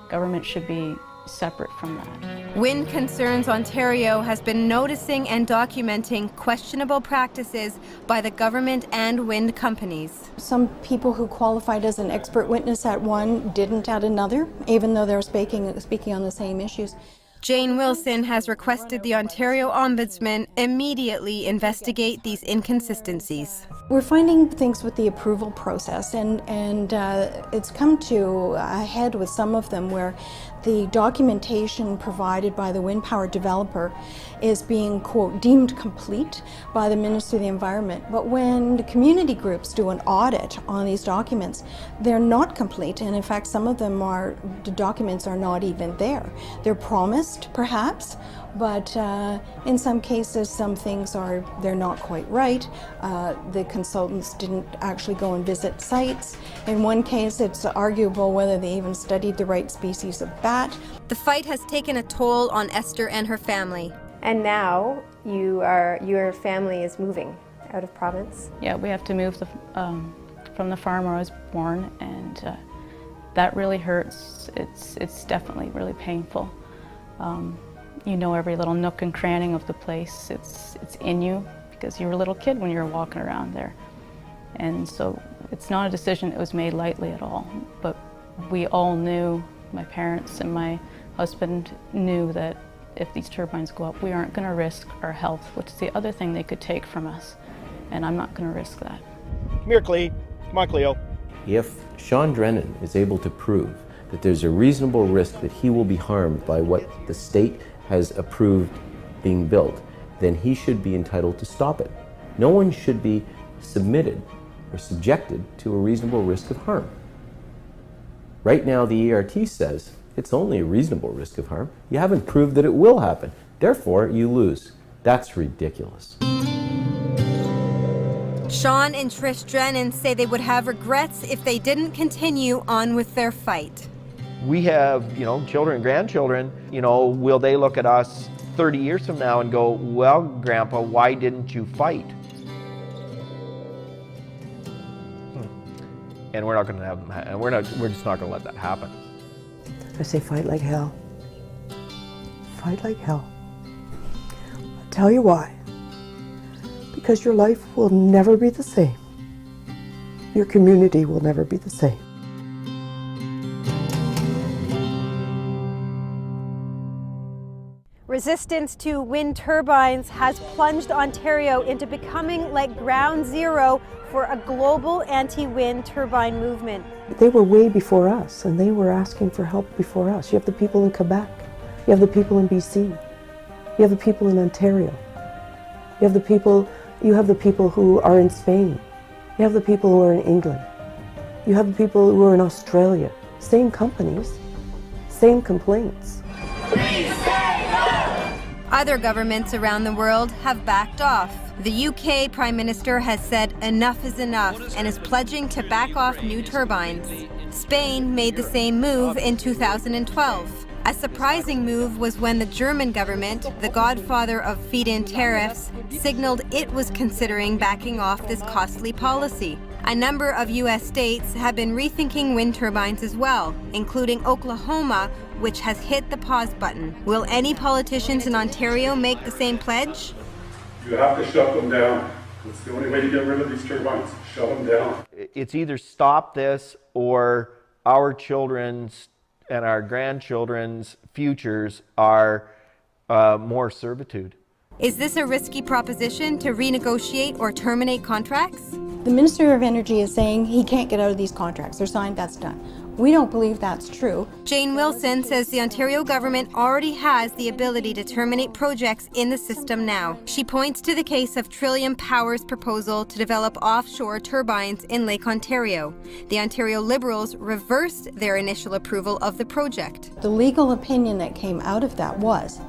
Government should be separate from that.
Wind Concerns Ontario has been noticing and documenting questionable practices by the government and wind companies.
Some people who qualified as an expert witness at one didn't at another, even though they're speaking on the same issues.
Jane Wilson has requested the Ontario Ombudsman immediately investigate these inconsistencies.
We're finding things with the approval process, and it's come to a head with some of them where the documentation provided by the wind power developer is being, quote, deemed complete by the Ministry of the Environment. But when the community groups do an audit on these documents, they're not complete, and in fact some of them the documents are not even there. They're promised, perhaps, but in some cases some things they're not quite right. The consultants didn't actually go and visit sites. In one case it's arguable whether they even studied the right species of bat.
The fight has taken a toll on Esther and her family.
And now your family is moving out of province?
Yeah, we have to move from the farm where I was born, and that really hurts. It's definitely really painful. You know every little nook and cranny of the place. It's in you because you were a little kid when you were walking around there. And so it's not a decision that was made lightly at all. But we all knew, my parents and my husband knew, that if these turbines go up, we aren't going to risk our health, which is the other thing they could take from us. And I'm not going to risk that.
Come here, Cleo. Come on, Cleo.
If Sean Drennan is able to prove that there's a reasonable risk that he will be harmed by what the state has approved being built, then he should be entitled to stop it. No one should be submitted or subjected to a reasonable risk of harm. Right now, the ERT says It's only a reasonable risk of harm. You haven't proved that it will happen. Therefore, you lose. That's ridiculous.
Sean and Trish Drennan say they would have regrets if they didn't continue on with their fight.
We have, children and grandchildren, will they look at us 30 years from now and go, well, Grandpa, why didn't you fight? And we're not going to have, and we're just not going to let that happen.
I say fight like hell. Fight like hell. I'll tell you why. Because your life will never be the same. Your community will never be the same.
Resistance to wind turbines has plunged Ontario into becoming like ground zero for a global anti-wind turbine movement.
They were way before us, and they were asking for help before us. You have the people in Quebec. You have the people in BC. You have the people in Ontario. You have the people who are in Spain. You have the people who are in England. You have the people who are in Australia. Same companies, same complaints.
Other governments around the world have backed off. The UK Prime Minister has said enough is enough and is pledging to back off new turbines. Spain made the same move in 2012. A surprising move was when the German government, the godfather of feed-in tariffs, signaled it was considering backing off this costly policy. A number of U.S. states have been rethinking wind turbines as well, including Oklahoma, which has hit the pause button. Will any politicians in Ontario make the same pledge?
You have to shut them down. That's the only way to get rid of these turbines. Shut them down.
It's either stop this or our children's and our grandchildren's futures are more servitude.
Is this a risky proposition to renegotiate or terminate contracts?
The Minister of Energy is saying he can't get out of these contracts. They're signed, that's done. We don't believe that's true.
Jane Wilson says the Ontario government already has the ability to terminate projects in the system now. She points to the case of Trillium Power's proposal to develop offshore turbines in Lake Ontario. The Ontario Liberals reversed their initial approval of the project.
The legal opinion that came out of that was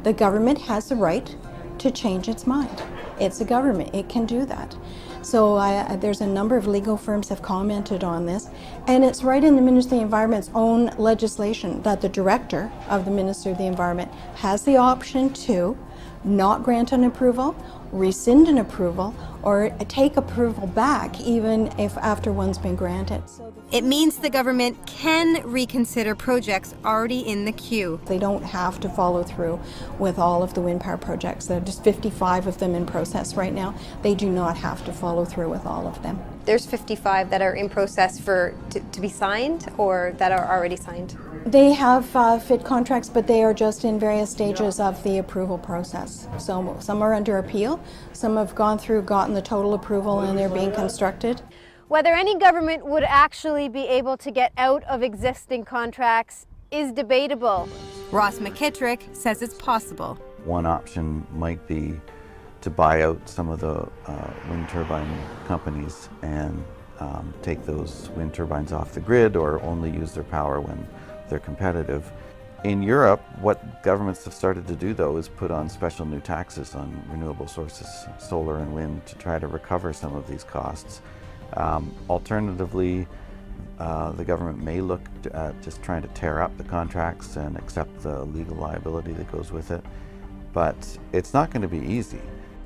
the government has the right to change its mind. It's a government, it can do that. So there's a number of legal firms have commented on this, and it's right in the Ministry of the Environment's own legislation that the director of the Ministry of the Environment has the option to not grant an approval, rescind an approval, or take approval back even if after one's been granted.
It means the government can reconsider projects already in the queue.
They don't have to follow through with all of the wind power projects. There are just 55 of them in process right now. They do not have to follow through with all of them.
There's 55 that are in process to be signed or that are already signed?
They have FIT contracts, but they are just in various stages of the approval process. So some are under appeal, some have gone through, gotten the total approval, and they're being constructed.
Whether any government would actually be able to get out of existing contracts is debatable.
Ross McKittrick says it's possible.
One option might be to buy out some of the wind turbine companies and take those wind turbines off the grid or only use their power when they're competitive. In Europe, what governments have started to do, though, is put on special new taxes on renewable sources, solar and wind, to try to recover some of these costs. Alternatively, the government may look at just trying to tear up the contracts and accept the legal liability that goes with it, but it's not going to be easy.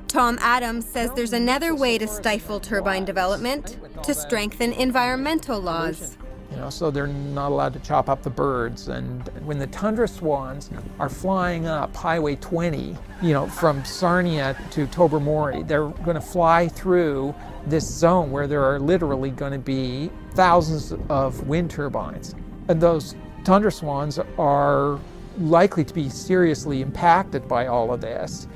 Tom Adams says there's another way to stifle turbine development, to strengthen environmental laws.
So they're not allowed to chop up the birds. And when the tundra swans are flying up Highway 20, from Sarnia to Tobermory, they're going to fly through this zone where there are literally going to be thousands of wind turbines. And those tundra swans are likely to be seriously impacted by all of this.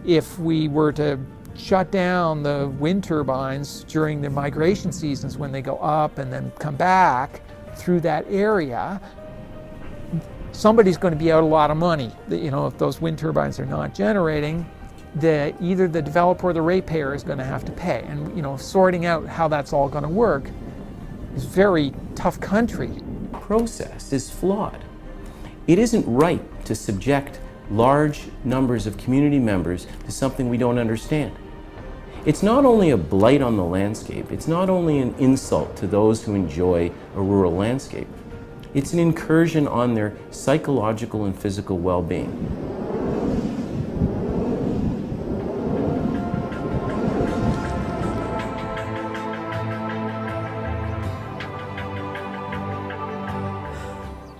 If we were to shut down the wind turbines during the migration seasons when they go up and then come back through that area, somebody's going to be out a lot of money. If those wind turbines are not generating, either the developer or the ratepayer is going to have to pay. And sorting out how that's all going to work is very tough country.
Process is flawed. It isn't right to subject large numbers of community members to something we don't understand. It's not only a blight on the landscape, it's not only an insult to those who enjoy a rural landscape, it's an incursion on their psychological and physical well-being.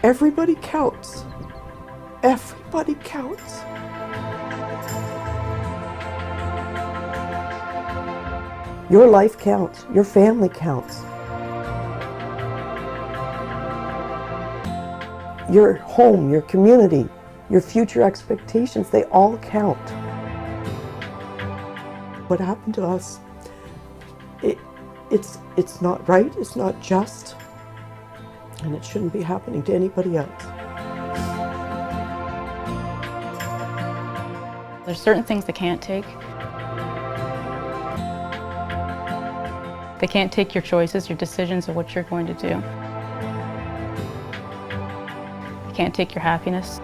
Everybody counts. Everybody counts. Your life counts. Your family counts. Your home, your community, your future expectations, they all count. What happened to us, it's not right, it's not just, and it shouldn't be happening to anybody else.
There's certain things they can't take. They can't take your choices, your decisions of what you're going to do. They can't take your happiness.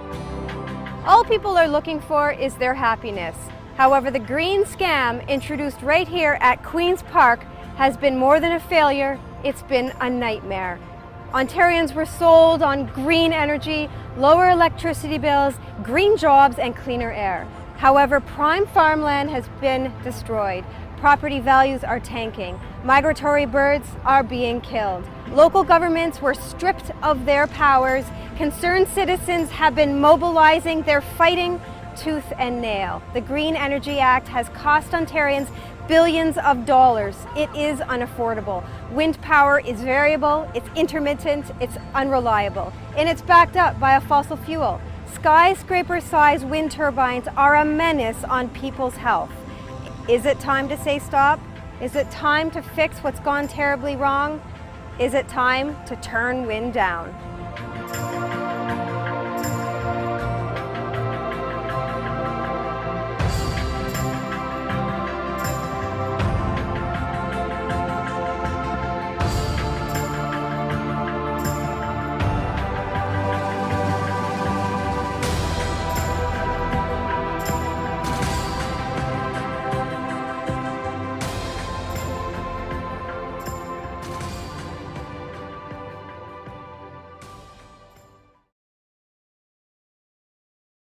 All people are looking for is their happiness. However, the green scam introduced right here at Queen's Park has been more than a failure, it's been a nightmare. Ontarians were sold on green energy, lower electricity bills, green jobs, and cleaner air. However, prime farmland has been destroyed. Property values are tanking. Migratory birds are being killed. Local governments were stripped of their powers. Concerned citizens have been mobilizing. They're fighting tooth and nail. The Green Energy Act has cost Ontarians billions of dollars. It is unaffordable. Wind power is variable, it's intermittent, it's unreliable, and it's backed up by a fossil fuel. Skyscraper-sized wind turbines are a menace on people's health. Is it time to say stop? Is it time to fix what's gone terribly wrong? Is it time to turn wind down?